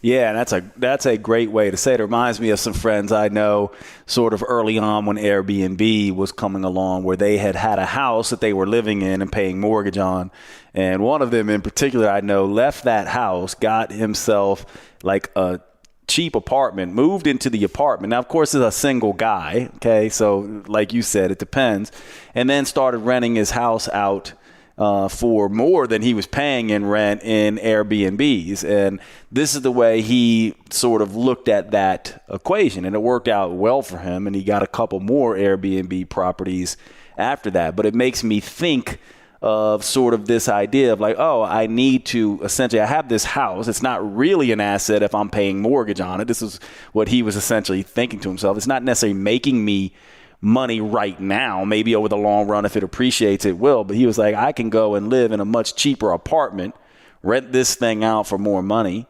Yeah, that's a great way to say it. It reminds me of some friends I know sort of early on when Airbnb was coming along, where they had a house that they were living in and paying mortgage on. And one of them in particular I know left that house, got himself like a cheap apartment, moved into the apartment. Now, of course, it's a single guy. Okay. So like you said, it depends. And then started renting his house out for more than he was paying in rent in Airbnbs. And this is the way he sort of looked at that equation. And it worked out well for him. And he got a couple more Airbnb properties after that. But it makes me think of sort of this idea of like, oh, I need to essentially, I have this house. It's not really an asset if I'm paying mortgage on it. This is what he was essentially thinking to himself. It's not necessarily making me money right now. Maybe over the long run, if it appreciates, it will. But he was like, I can go and live in a much cheaper apartment, rent this thing out for more money.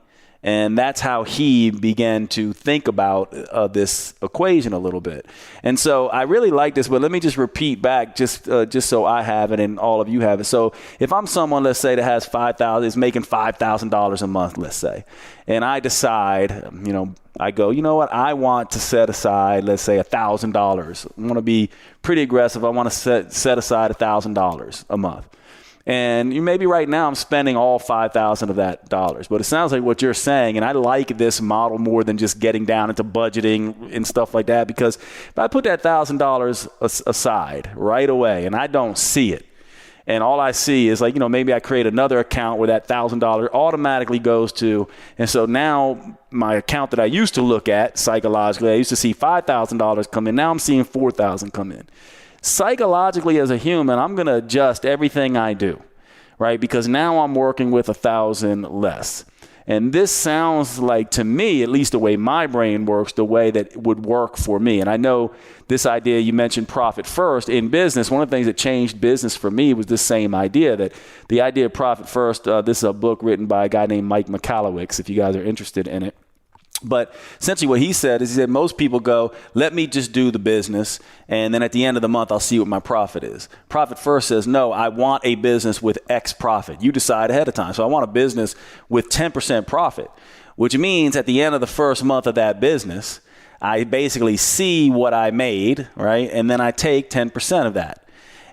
And that's how he began to think about this equation a little bit. And so I really like this, but let me just repeat back just so I have it and all of you have it. So if I'm someone, let's say, that has is making $5,000 a month, let's say, and I decide, I go, you know what, I want to set aside, let's say, $1,000. I want to be pretty aggressive. I want to set aside $1,000 a month. And maybe right now I'm spending all $5,000 of that dollars. But it sounds like what you're saying, and I like this model more than just getting down into budgeting and stuff like that, because if I put that $1,000 aside right away and I don't see it, and all I see is like, maybe I create another account where that $1,000 automatically goes to, and so now my account that I used to look at psychologically, I used to see $5,000 come in. Now I'm seeing $4,000 come in. Psychologically, as a human, I'm going to adjust everything I do, right? Because now I'm working with 1,000 less. And this sounds like, to me, at least the way my brain works, the way that it would work for me. And I know this idea, you mentioned profit first. In business, one of the things that changed business for me was this same idea, that the idea of profit first, this is a book written by a guy named Mike Michalowicz, if you guys are interested in it. But essentially what he said most people go, let me just do the business, and then at the end of the month, I'll see what my profit is. Profit first says, no, I want a business with X profit. You decide ahead of time. So I want a business with 10% profit, which means at the end of the first month of that business, I basically see what I made, right? And then I take 10% of that.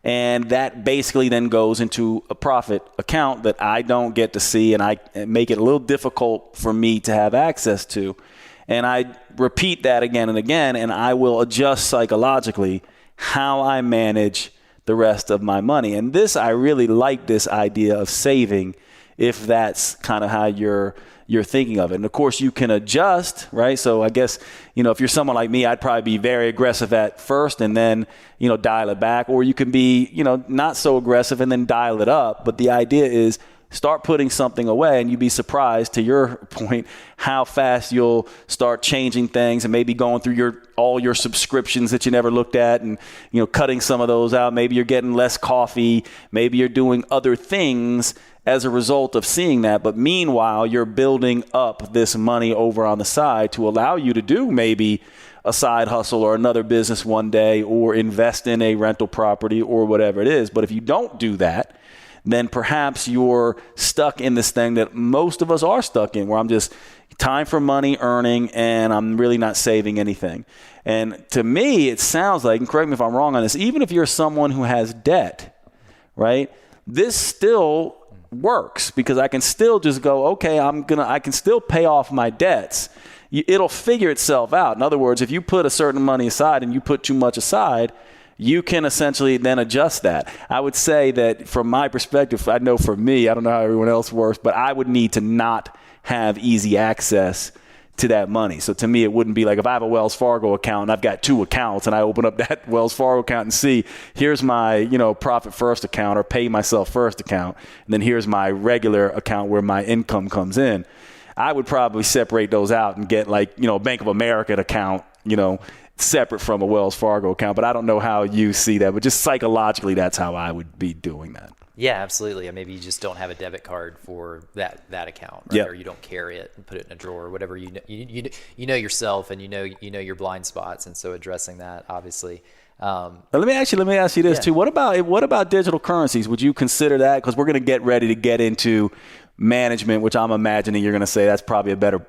And that basically then goes into a profit account that I don't get to see, and I make it a little difficult for me to have access to. And I repeat that again and again, and I will adjust psychologically how I manage the rest of my money. And this, I really like this idea of saving, if that's kind of how you're thinking of it. And of course you can adjust, right? So I guess, if you're someone like me, I'd probably be very aggressive at first and then, dial it back, or you can be, not so aggressive and then dial it up. But the idea is start putting something away, and you'd be surprised, to your point, how fast you'll start changing things and maybe going through all your subscriptions that you never looked at and, cutting some of those out. Maybe you're getting less coffee. Maybe you're doing other things as a result of seeing that. But meanwhile, you're building up this money over on the side to allow you to do maybe a side hustle or another business one day, or invest in a rental property or whatever it is. But if you don't do that, then perhaps you're stuck in this thing that most of us are stuck in, where I'm just time for money earning and I'm really not saving anything. And to me, it sounds like, and correct me if I'm wrong on this, even if you're someone who has debt, right, this still works, because I can still just go, okay, I can still pay off my debts. It'll figure itself out. In other words, if you put a certain money aside and you put too much aside, you can essentially then adjust that. I would say that from my perspective, I know for me, I don't know how everyone else works, but I would need to not have easy access to that money. So to me, it wouldn't be like if I have a Wells Fargo account and I've got two accounts and I open up that Wells Fargo account and see, here's my, profit first account or pay myself first account. And then here's my regular account where my income comes in. I would probably separate those out and get like, Bank of America account, separate from a Wells Fargo account. But I don't know how you see that, but just psychologically, that's how I would be doing that. Yeah, absolutely. Maybe you just don't have a debit card for that account, right? Yep. Or you don't carry it and put it in a drawer or whatever. You know yourself, and you know your blind spots, and so addressing that, obviously. Let me ask you this too. What about digital currencies? Would you consider that? Because we're going to get ready to get into management, which I'm imagining you're going to say that's probably a better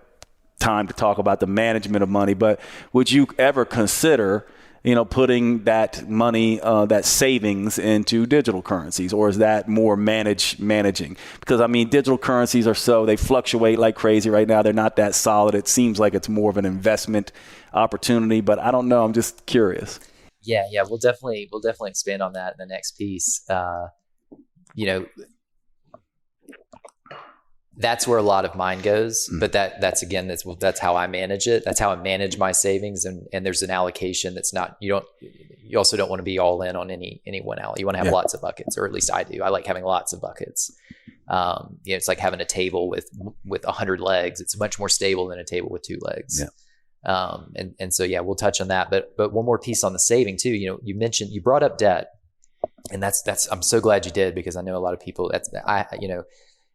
time to talk about the management of money. But would you ever consider, putting that money, that savings into digital currencies, or is that more managing? Because digital currencies they fluctuate like crazy right now. They're not that solid. It seems like it's more of an investment opportunity, but I don't know. I'm just curious. Yeah. We'll definitely expand on that in the next piece. that's where a lot of mine goes. But that's how I manage it. That's how I manage my savings. And there's an allocation that's not, you also don't want to be all in on any one out. You want to have lots of buckets, or at least I do. I like having lots of buckets. It's like having a table with 100 legs. It's much more stable than a table with 2 legs. Yeah. And so, we'll touch on that. But one more piece on the saving too. You brought up debt, and that's I'm so glad you did, because I know a lot of people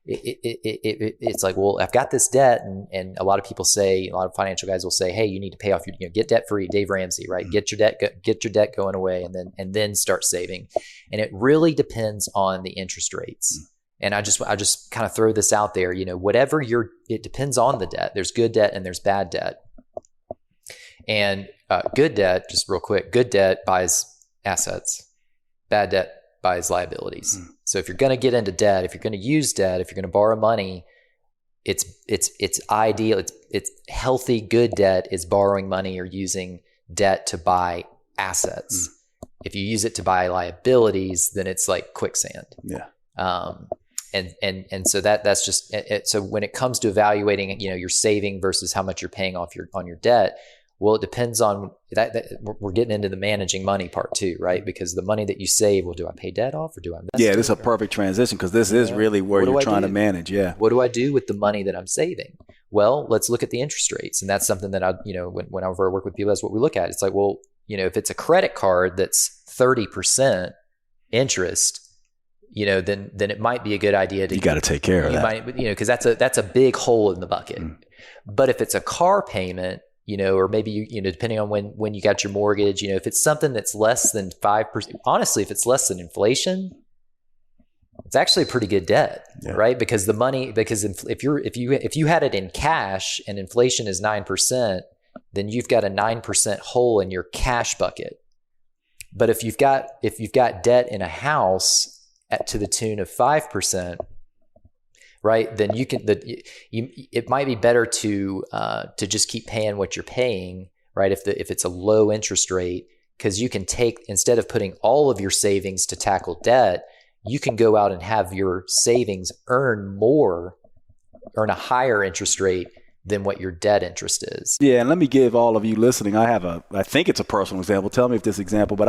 it's like, well, I've got this debt, and a lot of financial guys will say, hey, you need to pay off your, get debt free, Dave Ramsey, right? Mm-hmm. Get your debt going away, and then start saving. And it really depends on the interest rates. Mm-hmm. And I just kind of throw this out there, whatever it depends on the debt. There's good debt and there's bad debt. And good debt, just real quick, good debt buys assets. Bad debt buys liabilities. Mm. So if you're going to get into debt, if you're going to use debt, if you're going to borrow money, it's ideal. It's healthy, good debt is borrowing money or using debt to buy assets. Mm. If you use it to buy liabilities, then it's like quicksand. Yeah. And so that's just it. So when it comes to evaluating, your saving versus how much you're paying off on your debt, well, it depends on that. We're getting into the managing money part too, right? Because the money that you save, well, do I pay debt off or do I invest? Yeah, this is a perfect transition, because this is really where you're trying to manage. Yeah. What do I do with the money that I'm saving? Well, let's look at the interest rates. And that's something that whenever I work with people, that's what we look at. It's like, well, if it's a credit card that's 30% interest, then it might be a good idea to, you got to take care of that. Because that's a big hole in the bucket. Mm. But if it's a car payment, or maybe depending on when you got your mortgage, if it's something that's less than 5%, honestly, if it's less than inflation, it's actually a pretty good debt, right? Because if you had it in cash and inflation is 9%, then you've got a 9% hole in your cash bucket. But if you've got debt in a house to the tune of 5%, right, then it might be better to just keep paying what you're paying, right? If it's a low interest rate, because you can instead of putting all of your savings to tackle debt, you can go out and have your savings earn a higher interest rate than what your debt interest is. Yeah, and let me give all of you listening, I think it's a personal example. Tell me if this example, but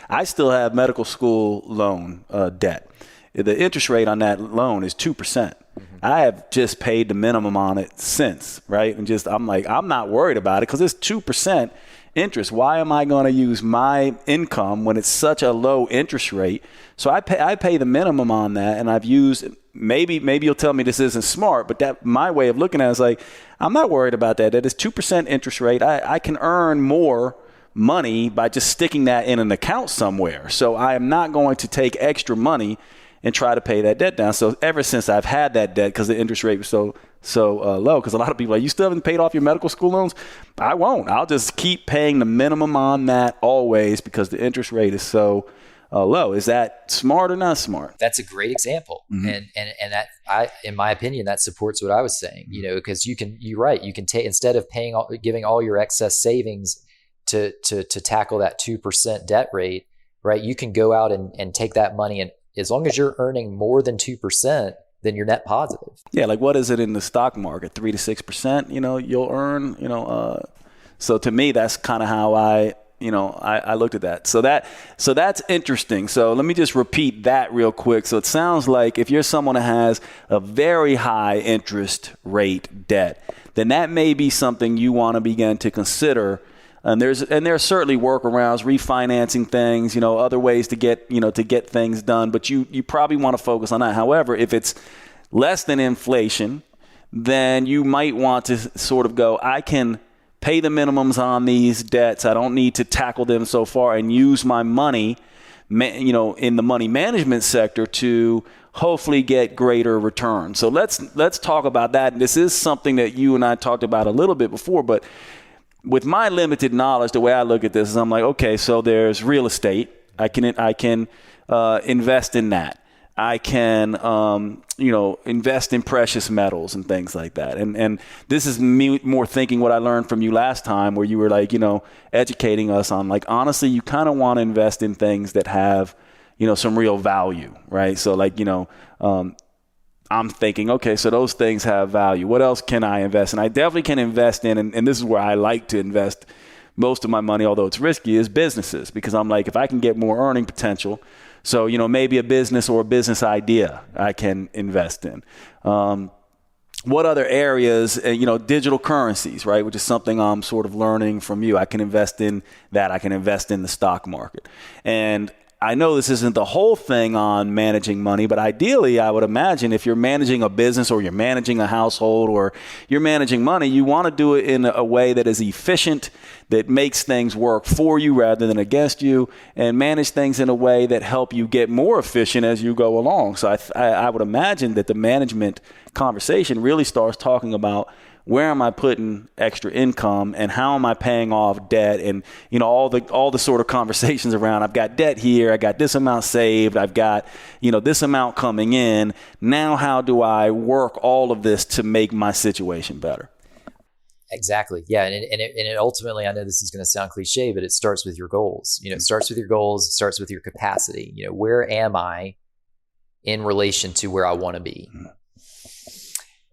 I still have medical school loan debt. The interest rate on that loan is 2%. Mm-hmm. I have just paid the minimum on it since, right? And I'm not worried about it because it's 2% interest. Why am I going to use my income when it's such a low interest rate? So I pay the minimum on that, and I've used, maybe you'll tell me this isn't smart, but that my way of looking at it is like, I'm not worried about that. That is 2% interest rate. I can earn more money by just sticking that in an account somewhere. So I am not going to take extra money and try to pay that debt down. So ever since I've had that debt, because the interest rate was so low, because a lot of people are like, you still haven't paid off your medical school loans? I won't. I'll just keep paying the minimum on that always because the interest rate is so low. Is that smart or not smart? That's a great example. Mm-hmm. And that, in my opinion, that supports what I was saying, because you're right. You can take, instead of giving all your excess savings to tackle that 2% debt rate, right? You can go out and take that money, and as long as you're earning more than 2%, then you're net positive. Yeah. Like what is it in the stock market? 3 to 6%, you'll earn, so to me, that's kind of how I looked at that. So that's interesting. So let me just repeat that real quick. So it sounds like if you're someone that has a very high interest rate debt, then that may be something you want to begin to consider. And there are certainly workarounds, refinancing things, other ways to get things done. But you probably want to focus on that. However, if it's less than inflation, then you might want to sort of go, I can pay the minimums on these debts. I don't need to tackle them so far, and use my money, in the money management sector to hopefully get greater returns. So let's talk about that. And this is something that you and I talked about a little bit before, but with my limited knowledge, the way I look at this is I'm like, okay, so there's real estate. I can invest in that. I can, invest in precious metals and things like that. And this is me more thinking what I learned from you last time, where you were like, educating us on like, honestly, you kind of want to invest in things that have, some real value, right? So like, I'm thinking, okay, so those things have value. What else can I invest in? I definitely can invest in, and this is where I like to invest most of my money, although it's risky, is businesses, because I'm like, if I can get more earning potential, so, maybe a business or a business idea I can invest in. What other areas, digital currencies, right, which is something I'm sort of learning from you. I can invest in that. I can invest in the stock market. And I know this isn't the whole thing on managing money, but ideally, I would imagine if you're managing a business or you're managing a household or you're managing money, you want to do it in a way that is efficient, that makes things work for you rather than against you, and manage things in a way that help you get more efficient as you go along. So I would imagine that the management conversation really starts talking about where am I putting extra income and how am I paying off debt, and all the sort of conversations around I've got debt here, I got this amount saved, I've got this amount coming in. Now how do I work all of this to make my situation better? Exactly. Yeah. And it ultimately, I know this is going to sound cliche, but it starts with your goals. It starts with your goals. It starts with your capacity. Where am I in relation to where I want to be?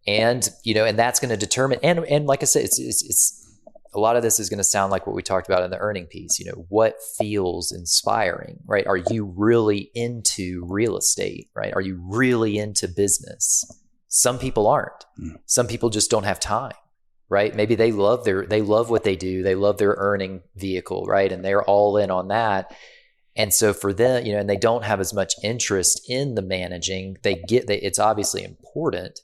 And, and that's going to determine, and like I said, it's a lot of this is going to sound like what we talked about in the earning piece. What feels inspiring, right? Are you really into real estate, right? Are you really into business? Some people aren't. Some people just don't have time, right? Maybe they love what they do. They love their earning vehicle, right? And they're all in on that. And so for them, and they don't have as much interest in the managing. It's obviously important.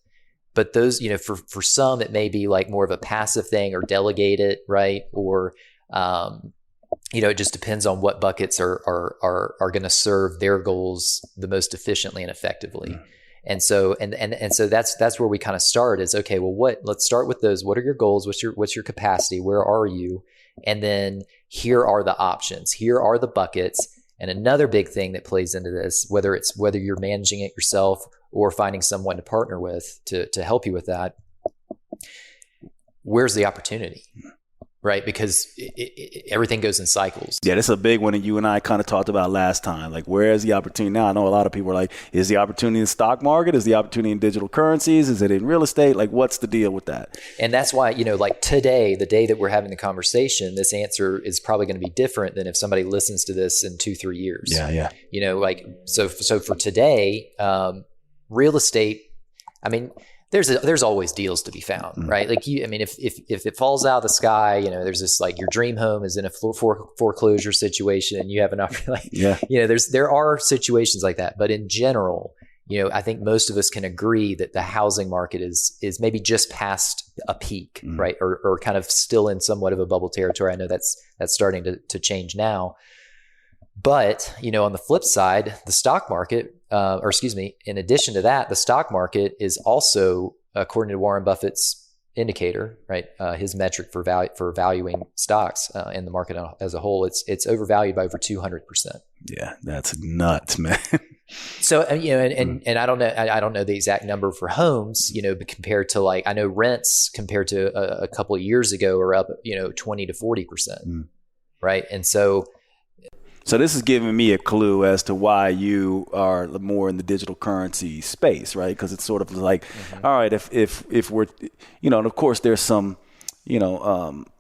But those, for some, it may be like more of a passive thing or delegate it, right? Or, it just depends on what buckets are going to serve their goals the most efficiently and effectively. And so, and so that's where we kind of start is, okay, well, let's start with those. What are your goals? What's your capacity? Where are you? And then here are the options. Here are the buckets. And another big thing that plays into this, whether you're managing it yourself or finding someone to partner with to help you with that, where's the opportunity, right? Because everything goes in cycles. Yeah, that's a big one that you and I kind of talked about last time. Like, where is the opportunity now? I know a lot of people are like, is the opportunity in the stock market? Is the opportunity in digital currencies? Is it in real estate? Like, what's the deal with that? And that's why, like today, the day that we're having the conversation, this answer is probably going to be different than if somebody listens to this in 2-3 years. Yeah. So for today, real estate, I mean, there's always deals to be found, right? Like if it falls out of the sky, there's this, like, your dream home is in a foreclosure situation and you have an opportunity, there are situations like that. But in general, I think most of us can agree that the housing market is maybe just past a peak, right? Or kind of still in somewhat of a bubble territory. I know that's starting to change now. But, on the flip side, the stock market, in addition to that, the stock market is also, according to Warren Buffett's indicator, right? His metric for valuing stocks in the market as a whole, it's overvalued by over 200%. Yeah, that's nuts, man. So, and I don't know the exact number for homes, but compared to, like, I know rents compared to a couple of years ago are up, 20 to 40%, right? And so this is giving me a clue as to why you are more in the digital currency space, right? Because it's sort of like, all right, if we're, and of course there's some,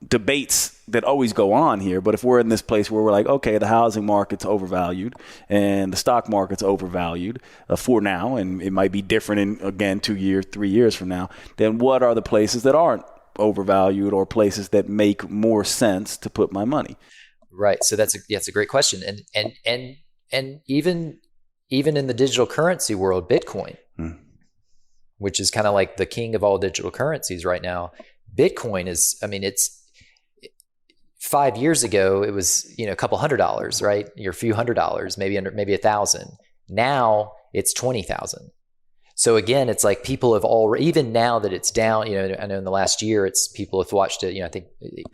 debates that always go on here. But if we're in this place where we're like, okay, the housing market's overvalued and the stock market's overvalued for now, and it might be different in, again, 2 years, 3 years from now, then what are the places that aren't overvalued or places that make more sense to put my money? Right. So that's a great question. And even in the digital currency world, Bitcoin, which is kind of like the king of all digital currencies right now, Bitcoin is, it's 5 years ago, it was, a couple $100, right? Or a few $100, maybe $1,000. Now it's 20,000. So again, it's like people have already, even now that it's down, I know in the last year, people have watched it, I think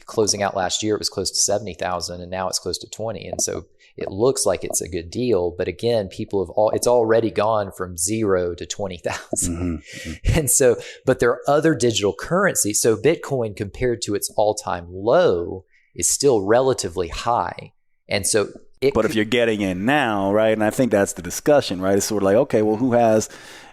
closing out last year, it was close to 70,000 and now it's close to 20. And so it looks like it's a good deal, but again, it's already gone from 0 to 20,000. And so, but there are other digital currencies. So Bitcoin compared to its all-time low is still relatively high. And so But if you're getting in now, right, and I think that's the discussion, right? It's sort of like, okay, well, who has,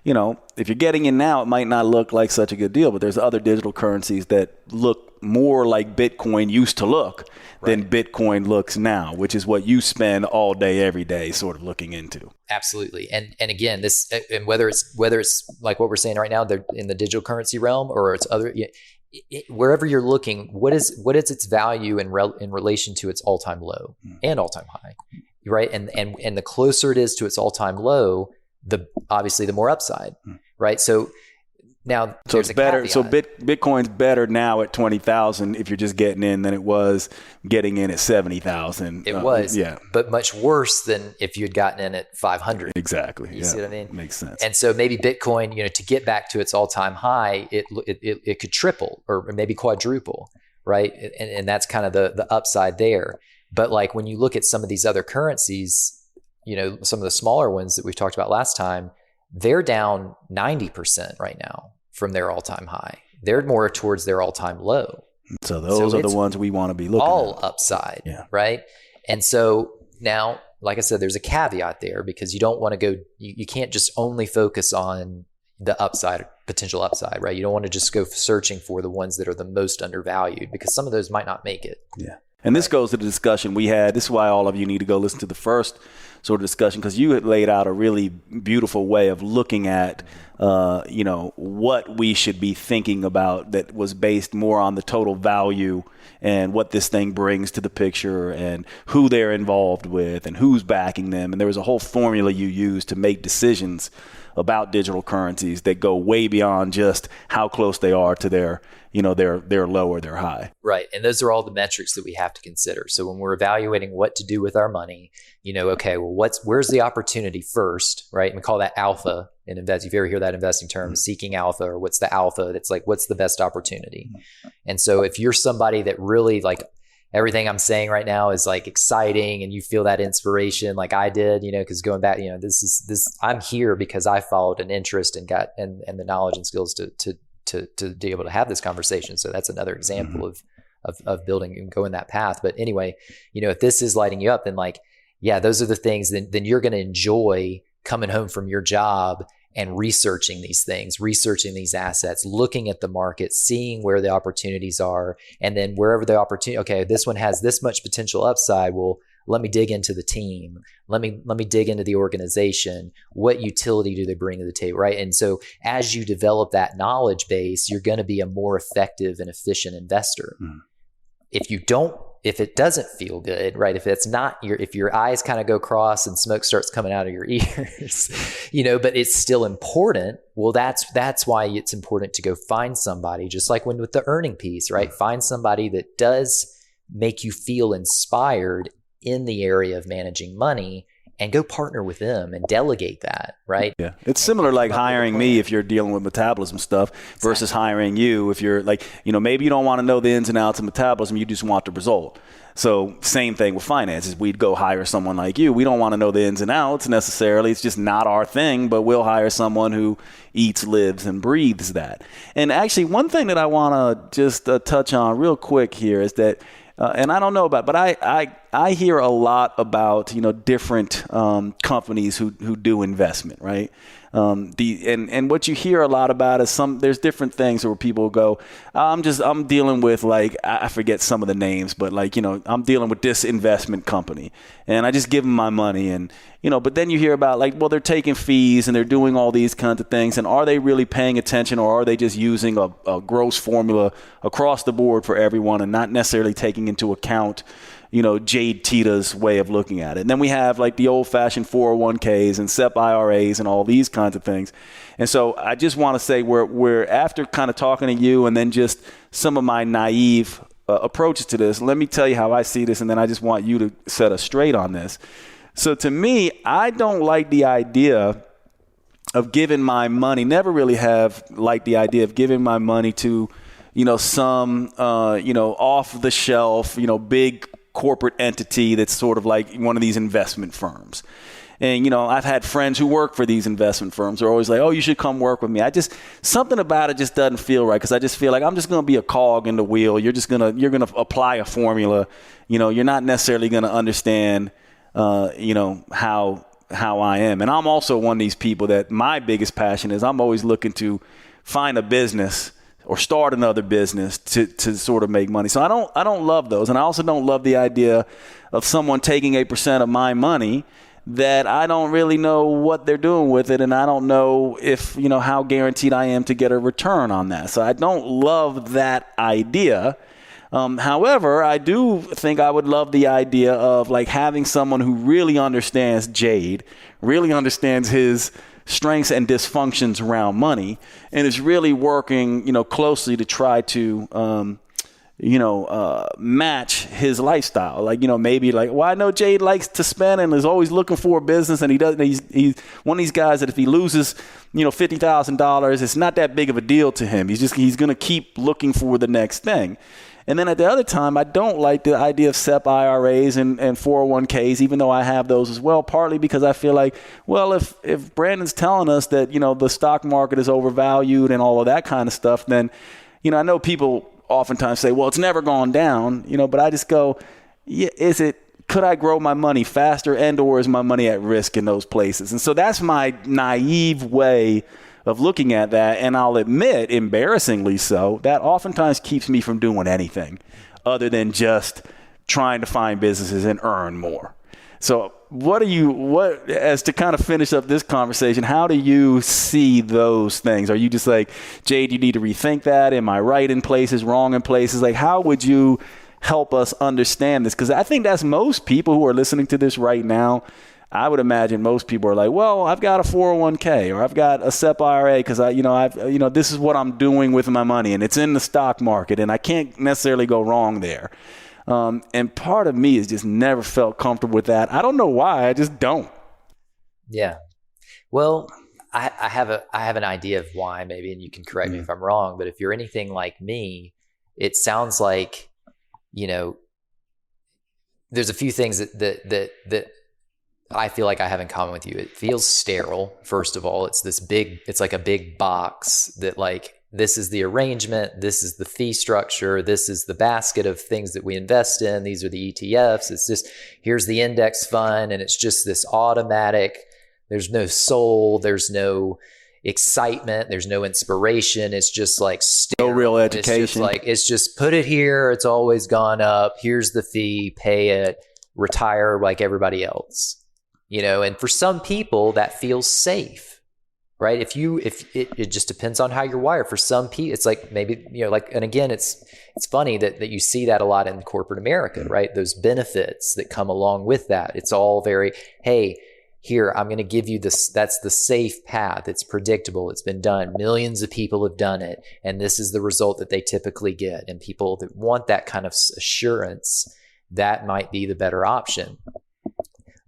if you're getting in now, it might not look like such a good deal, but there's other digital currencies that look more like Bitcoin used to look than Bitcoin looks now, which is what you spend all day, every day sort of looking into. Absolutely. And again, whether it's like what we're saying right now, they're in the digital currency realm, or it's other, wherever you're looking, what is its value in relation to its all-time low and all-time high, right? And the closer it is to its all-time low, obviously the more upside, right? So now, so it's better. So Bitcoin's better now at 20,000 if you're just getting in than it was getting in at 70,000. It was, but much worse than if you'd gotten in at 500. Exactly. You see what I mean? Makes sense. And so maybe Bitcoin, to get back to its all-time high, it could triple or maybe quadruple, right? And that's kind of the upside there. But like when you look at some of these other currencies, some of the smaller ones that we've talked about last time, they're down 90% right now from their all-time high. They're more towards their all-time low. So those are the ones we want to be looking all at. Upside, right? And so now, like I said, there's a caveat there because you don't want to go, you can't just only focus on the upside, potential upside, right? You don't want to just go searching for the ones that are the most undervalued because some of those might not make it. Yeah. And this goes to the discussion we had. This is why all of you need to go listen to the first sort of discussion, because you had laid out a really beautiful way of looking at, what we should be thinking about that was based more on the total value and what this thing brings to the picture and who they're involved with and who's backing them. And there was a whole formula you used to make decisions about digital currencies that go way beyond just how close they are to their low or their high. Right. And those are all the metrics that we have to consider. So when we're evaluating what to do with our money, okay, well, where's the opportunity first, right? And we call that alpha in invest. If you ever hear that investing term, seeking alpha, or what's the alpha? That's like, what's the best opportunity? And so if you're somebody that really like everything I'm saying right now is like exciting and you feel that inspiration like I did, because going back, I'm here because I followed an interest and got and the knowledge and skills to be able to have this conversation. So that's another example of building and going that path. But anyway, if this is lighting you up, then those are the things then you're going to enjoy coming home from your job and researching these things, researching these assets, looking at the market, seeing where the opportunities are. And then wherever the opportunity, okay, this one has this much potential upside. Well, let me dig into the team. Let me dig into the organization. What utility do they bring to the table, right? And so as you develop that knowledge base, you're going to be a more effective and efficient investor. If it doesn't feel good, right? If your eyes kind of go cross and smoke starts coming out of your ears, but it's still important. Well, that's why it's important to go find somebody, just like with the earning piece, right? Find somebody that does make you feel inspired in the area of managing money and go partner with them and delegate that, right? Yeah. It's similar like hiring me if you're dealing with metabolism stuff versus hiring you if you're like, maybe you don't want to know the ins and outs of metabolism, you just want the result. So same thing with finances. We'd go hire someone like you. We don't want to know the ins and outs necessarily. It's just not our thing, but we'll hire someone who eats, lives, and breathes that. And actually, one thing that I want to just touch on real quick here is that and I don't know about, but I hear a lot about different companies who do investment, right? And what you hear a lot about is there's different things where people go, I'm dealing with I forget some of the names, but I'm dealing with this investment company, and I just give them my money, and but then you hear about they're taking fees and they're doing all these kinds of things, and are they really paying attention, or are they just using a gross formula across the board for everyone and not necessarily taking into account Jade Teta's way of looking at it? And then we have the old-fashioned 401ks and SEP IRAs and all these kinds of things. And so I just want to say we're after kind of talking to you and then just some of my naive approaches to this, let me tell you how I see this, and then I just want you to set us straight on this. So to me, I don't like the idea of giving my money, never really have liked the idea of giving my money to, some, off the shelf, big corporate entity that's sort of like one of these investment firms. And, I've had friends who work for these investment firms. They're always like, oh, you should come work with me. Something about it just doesn't feel right, because I just feel like I'm just going to be a cog in the wheel. You're going to apply a formula. You're not necessarily going to understand how I am. And I'm also one of these people that my biggest passion is I'm always looking to find a business or start another business to sort of make money. So I don't love those. And I also don't love the idea of someone taking 8% of my money that I don't really know what they're doing with it. And I don't know if, how guaranteed I am to get a return on that. So I don't love that idea. However, I do think I would love the idea of like having someone who really understands Jade, really understands his strengths and dysfunctions around money, and is really working, closely to try to, match his lifestyle. Like, maybe like, well, I know Jade likes to spend and is always looking for a business, and he's one of these guys that if he loses, $50,000, it's not that big of a deal to him. He's going to keep looking for the next thing. And then at the other time, I don't like the idea of SEP IRAs and 401ks, even though I have those as well, partly because I feel like, well, if Brandon's telling us that, the stock market is overvalued and all of that kind of stuff, then, I know people oftentimes say, well, it's never gone down, but I just go, yeah, could I grow my money faster or is my money at risk in those places? And so that's my naive way of looking at that. And I'll admit, embarrassingly so, that oftentimes keeps me from doing anything other than just trying to find businesses and earn more. So as to kind of finish up this conversation, how do you see those things? Are you just like, Jade, you need to rethink that? Am I right in places, wrong in places? Like, how would you help us understand this? Because I think that's most people who are listening to this right now. I would imagine most people are like, well, I've got a 401k or I've got a SEP IRA because this is what I'm doing with my money and it's in the stock market and I can't necessarily go wrong there. And part of me has just never felt comfortable with that. I don't know why. I just don't. Yeah. Well, I have an idea of why maybe, and you can correct me if I'm wrong, but if you're anything like me, it sounds like, there's a few things that I feel like I have in common with you. It feels sterile. First of all, it's like a big box that like, this is the arrangement. This is the fee structure. This is the basket of things that we invest in. These are the ETFs. It's just, here's the index fund. And it's just this automatic, there's no soul. There's no excitement. There's no inspiration. It's just like sterile. No real education. It's just put it here. It's always gone up. Here's the fee, pay it, retire like everybody else. And for some people that feels safe, right? If it just depends on how you're wired. For some people, it's like maybe, and again, it's funny that you see that a lot in corporate America, right? Those benefits that come along with that. It's all very, hey, here, I'm going to give you this. That's the safe path. It's predictable. It's been done. Millions of people have done it. And this is the result that they typically get. And people that want that kind of assurance, that might be the better option.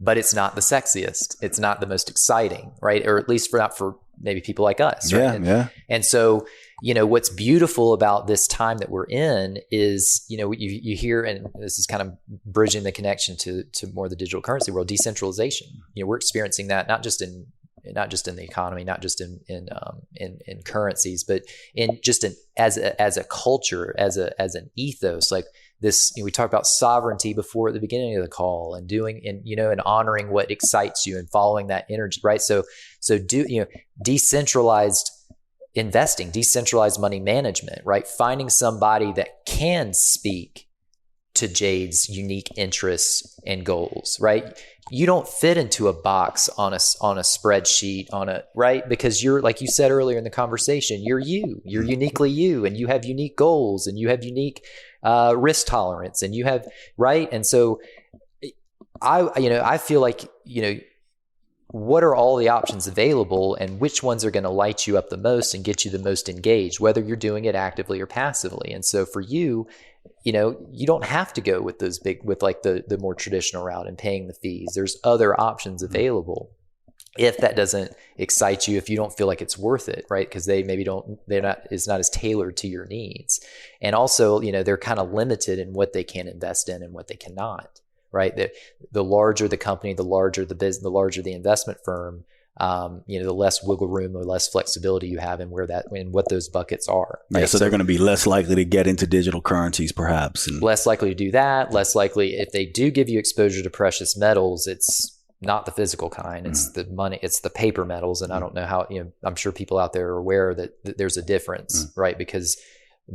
But it's not the sexiest. It's not the most exciting, right? Or at least not for maybe people like us, right? Yeah. And so, what's beautiful about this time that we're in is, you hear, and this is kind of bridging the connection to more the digital currency world, decentralization. We're experiencing that not just in the economy, not just in currencies, but as a culture, as an ethos, like this. We talked about sovereignty before at the beginning of the call, and and honoring what excites you and following that energy, right? So decentralized investing, decentralized money management, right? Finding somebody that can speak to Jade's unique interests and goals, right? You don't fit into a box on a spreadsheet right? Because you're, like you said earlier in the conversation, you're uniquely you, and you have unique goals, and you have unique risk tolerance, and you have, right? And so I feel like, what are all the options available, and which ones are going to light you up the most and get you the most engaged, whether you're doing it actively or passively. And so for you, you don't have to go with the more traditional route and paying the fees. There's other options available. If that doesn't excite you, if you don't feel like it's worth it, right? Because it's not as tailored to your needs. And also, they're kind of limited in what they can invest in and what they cannot. Right, the larger the company, the larger the business, the larger the investment firm, the less wiggle room or less flexibility you have in what those buckets are. Right? Yeah, so they're going to be less likely to get into digital currencies, perhaps. And less likely to do that. Less likely, if they do give you exposure to precious metals, it's not the physical kind. It's the money. It's the paper metals. And I don't know how. I'm sure people out there are aware that there's a difference, right? Because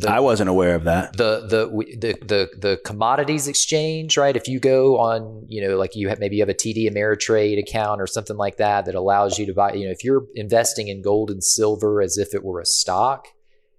I wasn't aware of that. The commodities exchange, right? If you go on, like maybe you have a TD Ameritrade account or something like that allows you to buy, if you're investing in gold and silver as if it were a stock,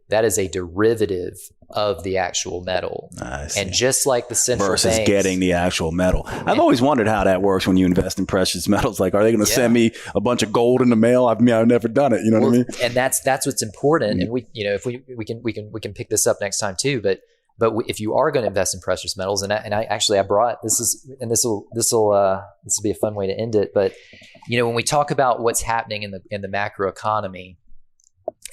that is a derivative of the actual metal. And just like the central versus banks, getting the actual metal. I've always wondered how that works when you invest in precious metals. Like, are they going to send me a bunch of gold in the mail? I've never done it. You know what I mean? And that's what's important. And if we can pick this up next time too. But if you are going to invest in precious metals, and I brought this will be a fun way to end it. But when we talk about what's happening in the macro economy,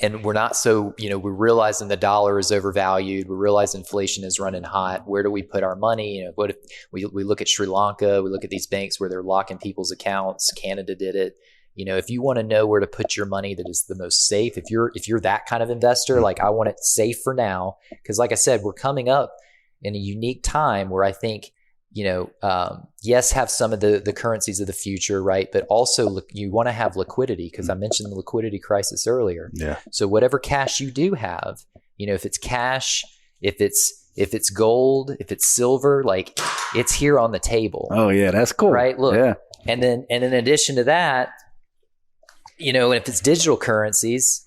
and we're not we're realizing the dollar is overvalued. We realize inflation is running hot. Where do we put our money? What if we look at Sri Lanka? We look at these banks where they're locking people's accounts. Canada did it. If you want to know where to put your money that is the most safe, if you're that kind of investor, like I want it safe for now, because like I said, we're coming up in a unique time where I think, yes, have some of the currencies of the future, right? But also you want to have liquidity, because I mentioned the liquidity crisis earlier. Yeah. So whatever cash you do have, if it's cash, if it's gold, if it's silver, like it's here on the table. Oh yeah, that's cool. Right? Look. Yeah. And then in addition to that, if it's digital currencies,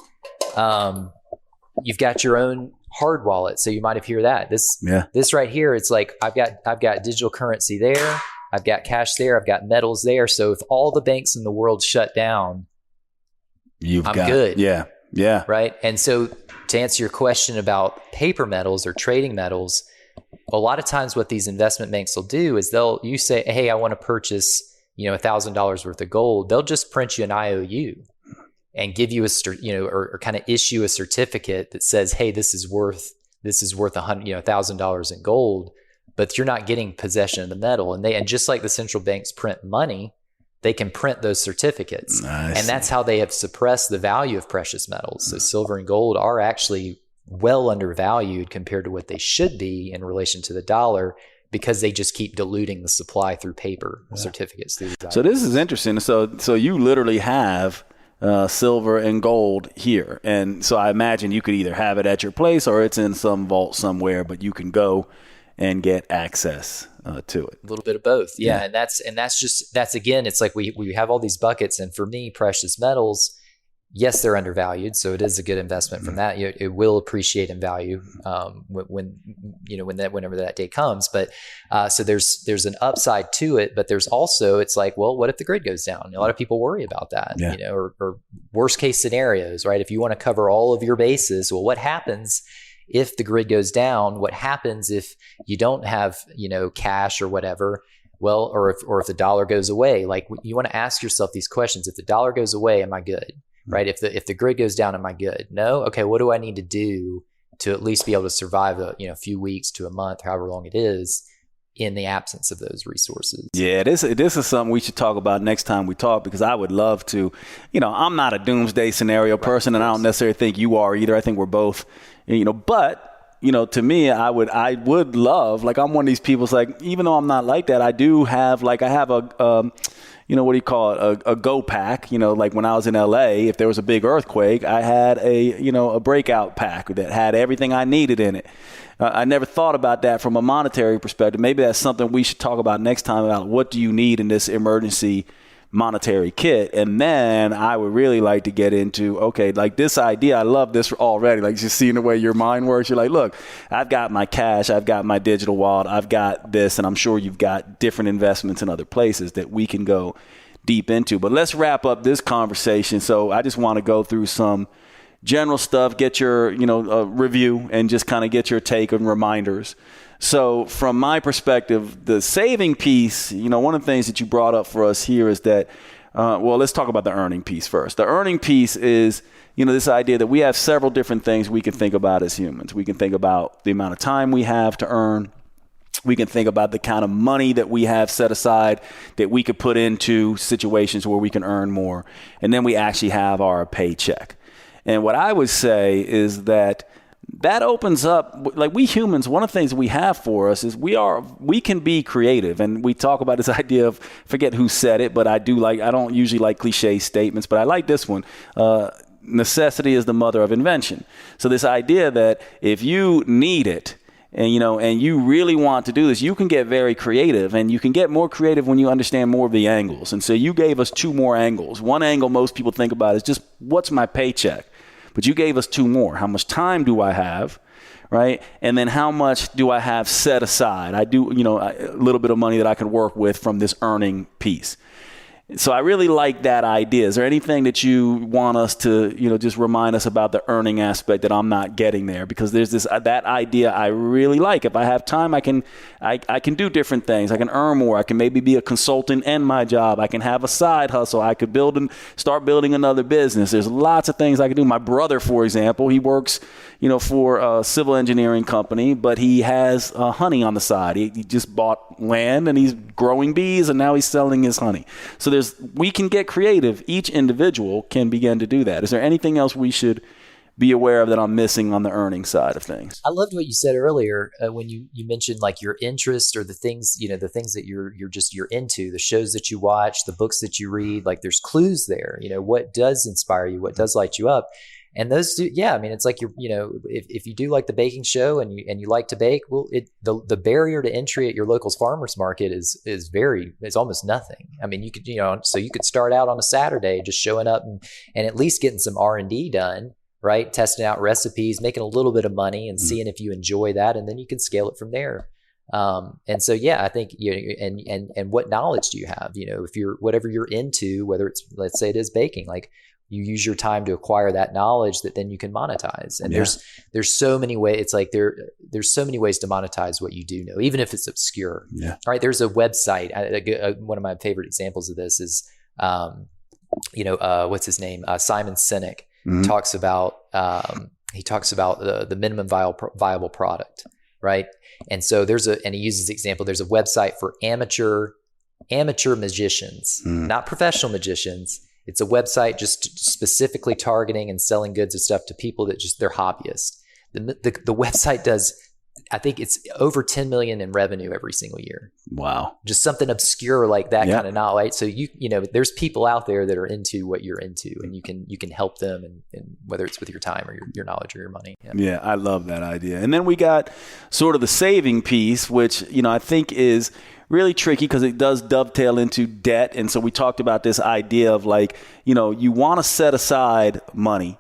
you've got your own hard wallet. So you might have heard that. This right here, it's like I've got digital currency there, I've got cash there, I've got metals there. So if all the banks in the world shut down, I'm good. Yeah. Yeah. Right. And so to answer your question about paper metals or trading metals, a lot of times what these investment banks will do is you say, hey, I want to purchase, $1,000 worth of gold. They'll just print you an IOU and give you or kind of issue a certificate that says, hey, this is worth $1,000 in gold, but you're not getting possession of the metal. And just like the central banks print money, they can print those certificates. Nice. And that's how they have suppressed the value of precious metals. So silver and gold are actually well undervalued compared to what they should be in relation to the dollar, because they just keep diluting the supply through paper certificates. So this is interesting. So you literally have silver and gold here. And so I imagine you could either have it at your place or it's in some vault somewhere, but you can go and get access to it. A little bit of both. Yeah. And that's again, it's like we have all these buckets. And for me, precious metals, yes, they're undervalued. So it is a good investment from that. It will appreciate in value whenever that day comes. But so there's an upside to it, but there's also, it's like, well, what if the grid goes down? A lot of people worry about that, or worst case scenarios, right? If you want to cover all of your bases, well, what happens if the grid goes down? What happens if you don't have, cash or whatever? Well, or if the dollar goes away, like you want to ask yourself these questions. If the dollar goes away, am I good? Right? If the grid goes down, am I good? No? Okay, what do I need to do to at least be able to survive a few weeks to a month, however long it is, in the absence of those resources? Yeah, this is something we should talk about next time we talk, because I would love to, I'm not a doomsday scenario person, and I don't necessarily think you are either. I think we're both, but to me, I would love, like, I'm one of these people, it's like, even though I'm not like that, I do have, like, I have a what do you call it? A go pack, like when I was in LA, if there was a big earthquake, I had a breakout pack that had everything I needed in it. I never thought about that from a monetary perspective. Maybe that's something we should talk about next time, about what do you need in this emergency monetary kit. And then I would really like to get into, okay, like this idea, I love this already, like just seeing the way your mind works. You're like, look, I've got my cash, I've got my digital wallet, I've got this, and I'm sure you've got different investments in other places that we can go deep into. But let's wrap up this conversation. So I just want to go through some general stuff, get your, review, and just kind of get your take and reminders. So from my perspective, the saving piece, one of the things that you brought up for us here is that, let's talk about the earning piece first. The earning piece is, this idea that we have several different things we can think about as humans. We can think about the amount of time we have to earn. We can think about the kind of money that we have set aside that we could put into situations where we can earn more. And then we actually have our paycheck. And what I would say is that opens up, like, we humans, one of the things we have for us is we can be creative. And we talk about this idea of, forget who said it, but I don't usually like cliche statements, but I like this one. Necessity is the mother of invention. So this idea that if you need it, and you really want to do this, you can get very creative, and you can get more creative when you understand more of the angles. And so you gave us 2 more angles. One angle most people think about is just, what's my paycheck? But you gave us 2 more. How much time do I have, right? And then how much do I have set aside? I do, a little bit of money that I can work with from this earning piece. So I really like that idea. Is there anything that you want us to, just remind us about the earning aspect that I'm not getting there? Because there's that idea I really like. If I have time, I can do different things. I can earn more. I can maybe be a consultant in my job. I can have a side hustle. I could start building another business. There's lots of things I can do. My brother, for example, he works, for a civil engineering company, but he has honey on the side. He just bought land and he's growing bees, and now he's selling his honey. So we can get creative. Each individual can begin to do that. Is there anything else we should be aware of that I'm missing on the earning side of things? I loved what you said earlier when you mentioned like your interest or the things that you're into, the shows that you watch, the books that you read. Like, there's clues there. What does inspire you, what does light you up. And those do, yeah. I mean, it's like if you do like the baking show and you like to bake, well, the barrier to entry at your local farmers market is almost nothing. I mean, you could so you could start out on a Saturday just showing up and at least getting some R&D done, right? Testing out recipes, making a little bit of money, and seeing if you enjoy that, and then you can scale it from there. And so, yeah, I think and what knowledge do you have? If whatever you're into, whether it's, let's say it is baking, like, you use your time to acquire that knowledge that then you can monetize. And there's so many ways. It's like there's so many ways to monetize what you do know, even if it's obscure. Yeah. All right. There's a website. One of my favorite examples of this is, what's his name? Simon Sinek talks about the minimum viable product. Right. And so and he uses the example, there's a website for amateur magicians, not professional magicians. It's a website just specifically targeting and selling goods and stuff to people that they're hobbyists. The website does, I think it's over 10 million in revenue every single year. Wow. Just something obscure like that kind of knowledge. So there's people out there that are into what you're into, and you can help them, and whether it's with your time or your knowledge or your money. Yeah, I love that idea. And then we got sort of the saving piece, which, I think is really tricky because it does dovetail into debt. And so we talked about this idea of like, you want to set aside money.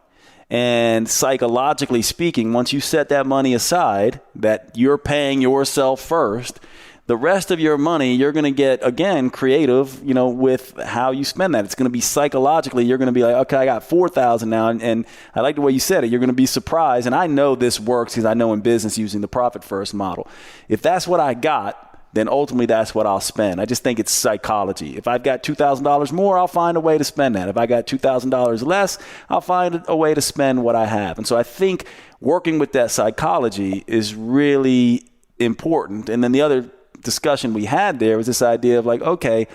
And psychologically speaking, once you set that money aside, that you're paying yourself first, the rest of your money, you're going to get, again, creative, with how you spend that. It's going to be psychologically, you're going to be like, okay, I got $4,000 now. And I like the way you said it. You're going to be surprised. And I know this works because I know in business using the profit first model. If that's what I got, then ultimately that's what I'll spend. I just think it's psychology. If I've got $2,000 more, I'll find a way to spend that. If I got $2,000 less, I'll find a way to spend what I have. And so I think working with that psychology is really important. And then the other discussion we had there was this idea of like, okay,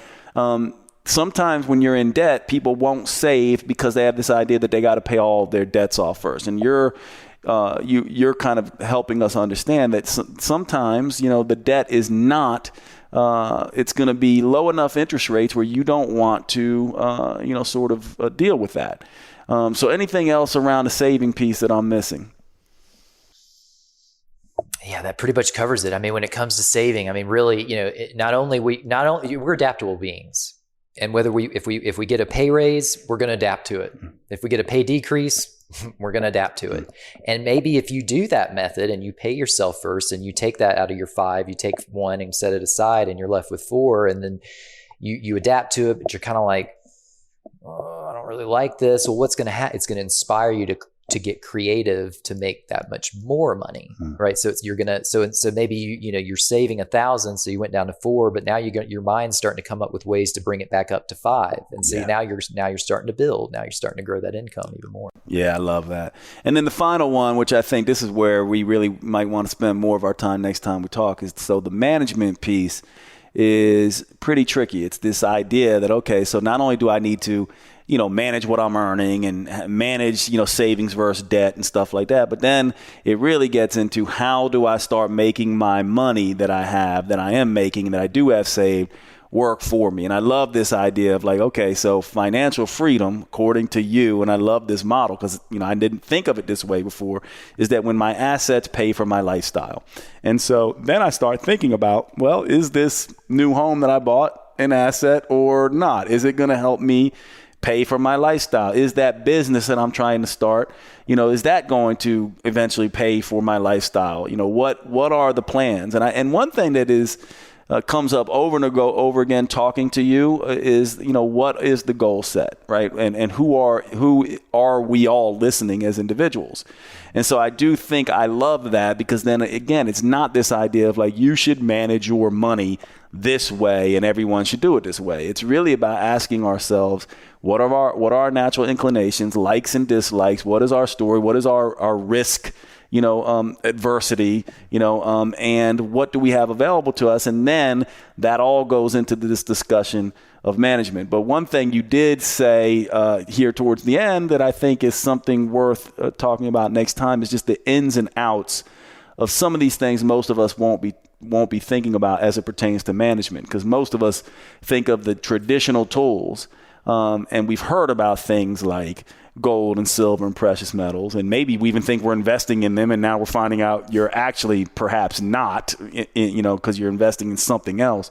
sometimes when you're in debt, people won't save because they have this idea that they got to pay all their debts off first. And you're kind of helping us understand that sometimes, the debt is not, it's going to be low enough interest rates where you don't want to, sort of deal with that. So anything else around the saving piece that I'm missing? Yeah, that pretty much covers it. I mean, when it comes to saving, I mean, really, we're adaptable beings. And if we get a pay raise, we're going to adapt to it. If we get a pay decrease, we're going to adapt to it. And maybe if you do that method and you pay yourself first and you take that out of your 5, you take 1 and set it aside and you're left with 4, and then you adapt to it, but you're kind of like, oh, I don't really like this. Well, what's going to happen? It's going to inspire you to get creative to make that much more money, right? So so maybe you're saving 1,000, so you went down to 4, but now your mind's starting to come up with ways to bring it back up to 5, and so now you're starting to build. Now you're starting to grow that income even more. Yeah, I love that. And then the final one, which I think this is where we really might want to spend more of our time next time we talk, is so the management piece is pretty tricky. It's this idea that, okay, so not only do I need to manage what I'm earning and manage, savings versus debt and stuff like that. But then it really gets into how do I start making my money that I am making, that I do have saved, work for me. And I love this idea of like, okay, so financial freedom, according to you, and I love this model because, I didn't think of it this way before, is that when my assets pay for my lifestyle. And so then I start thinking about, well, is this new home that I bought an asset or not? Is it going to help me pay for my lifestyle? Is that business that I'm trying to start, is that going to eventually pay for my lifestyle? What are the plans? And one thing that is comes up over and over again talking to you is, what is the goal set, right? And who are we all listening as individuals? And so I do think I love that, because then again, it's not this idea of like, you should manage your money this way and everyone should do it this way. It's really about asking ourselves, what are our natural inclinations, likes and dislikes? What is our story? What is our risk, adversity, and what do we have available to us? And then that all goes into this discussion of management. But one thing you did say here towards the end that I think is something worth talking about next time is just the ins and outs of some of these things most of us won't be thinking about as it pertains to management, because most of us think of the traditional tools, and we've heard about things like gold and silver and precious metals, and maybe we even think we're investing in them, and now we're finding out you're actually perhaps not, because you're investing in something else.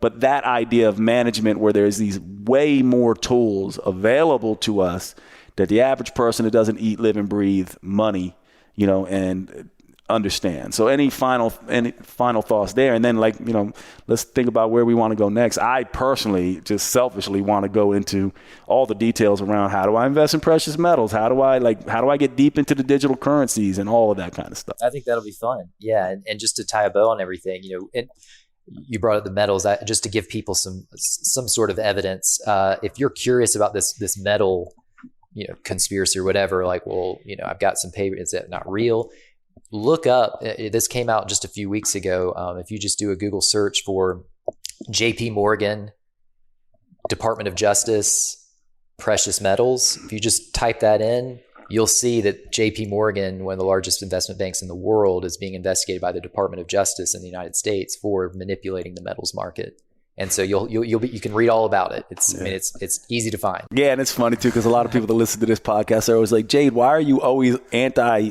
But that idea of management, where there's these way more tools available to us that the average person that doesn't eat, live, and breathe money, and understand. So any final thoughts there? And then let's think about where we want to go next. I personally just selfishly want to go into all the details around how do I invest in precious metals? How do I get deep into the digital currencies and all of that kind of stuff? I think that'll be fun. Yeah. And just to tie a bow on everything, you brought up the metals, just to give people some sort of evidence. If you're curious about this metal, conspiracy or whatever, like, well, I've got some paper. Is that not real? Look up, this came out just a few weeks ago. If you just do a Google search for JP Morgan, Department of Justice, precious metals, if you just type that in, you'll see that JP Morgan, one of the largest investment banks in the world, is being investigated by the Department of Justice in the United States for manipulating the metals market. And so you can read all about it. It's easy to find. Yeah, and it's funny too, because a lot of people that listen to this podcast are always like, Jade, why are you always anti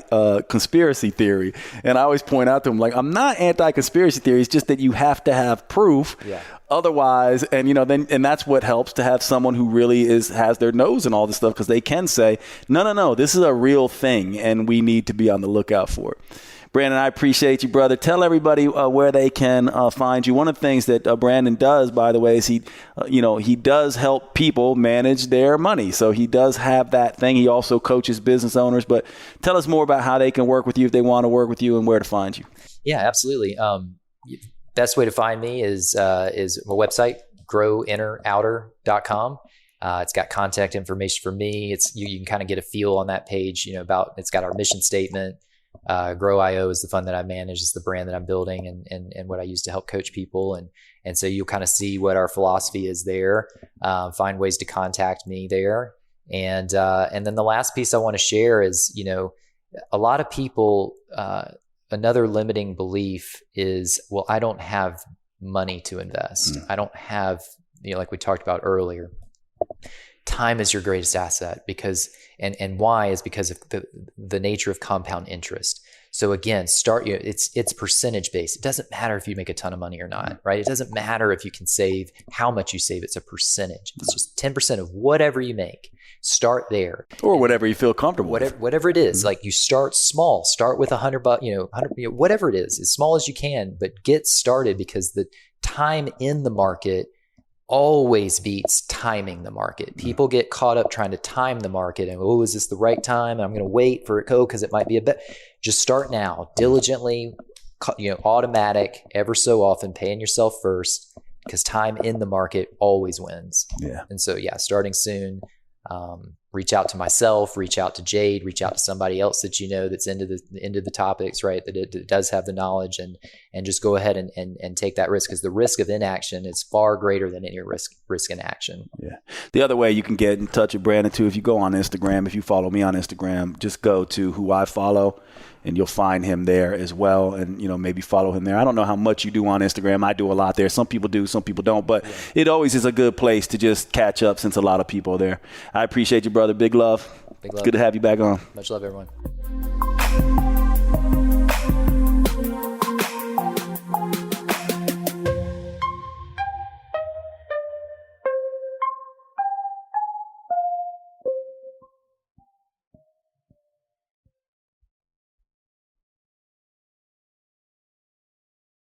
conspiracy theory? And I always point out to them, like, I'm not anti conspiracy theory. It's just that you have to have proof. Yeah. Otherwise, and that's what helps to have someone who really has their nose in all this stuff, because they can say, no, this is a real thing, and we need to be on the lookout for it. Brandon, I appreciate you, brother. Tell everybody where they can find you. One of the things that Brandon does, by the way, is he does help people manage their money. So he does have that thing. He also coaches business owners. But tell us more about how they can work with you if they want to work with you, and where to find you. Yeah, absolutely. Best way to find me is my website, growinnerouter.com. It's got contact information for me. You can kind of get a feel on that page, it's got our mission statement. Grow.io is the fund that I manage, is the brand that I'm building and what I use to help coach people. And so you'll kind of see what our philosophy is there, find ways to contact me there. And then the last piece I want to share is, a lot of people, another limiting belief is, well, I don't have money to invest. I don't have, like we talked about earlier, time is your greatest asset, because and why is because of the nature of compound interest. So again, it's percentage based. It doesn't matter if you make a ton of money or not, right? It doesn't matter if you can save how much you save. It's a percentage. It's just 10% of whatever you make. Start there, or whatever you feel comfortable with. Whatever it is. Like, you start small. Start with $100, whatever it is, as small as you can, but get started, because the time in the market always beats timing the market. People get caught up trying to time the market and, is this the right time? I'm going to wait for it to go because it might be a bit. Just start now, diligently, automatic, ever so often, paying yourself first, because time in the market always wins. Yeah. And so, starting soon. Reach out to myself, reach out to Jade, reach out to somebody else that that's into the topics, right? That does have the knowledge, and just go ahead and take that risk, because the risk of inaction is far greater than any risk in action. Yeah. The other way you can get in touch with Brandon too, if you go on Instagram, if you follow me on Instagram, just go to who I follow, and you'll find him there as well. And, maybe follow him there. I don't know how much you do on Instagram. I do a lot there. Some people do, some people don't. But it always is a good place to just catch up since a lot of people are there. I appreciate you, brother. Big love. Big love. It's good to have you back on. Much love, everyone.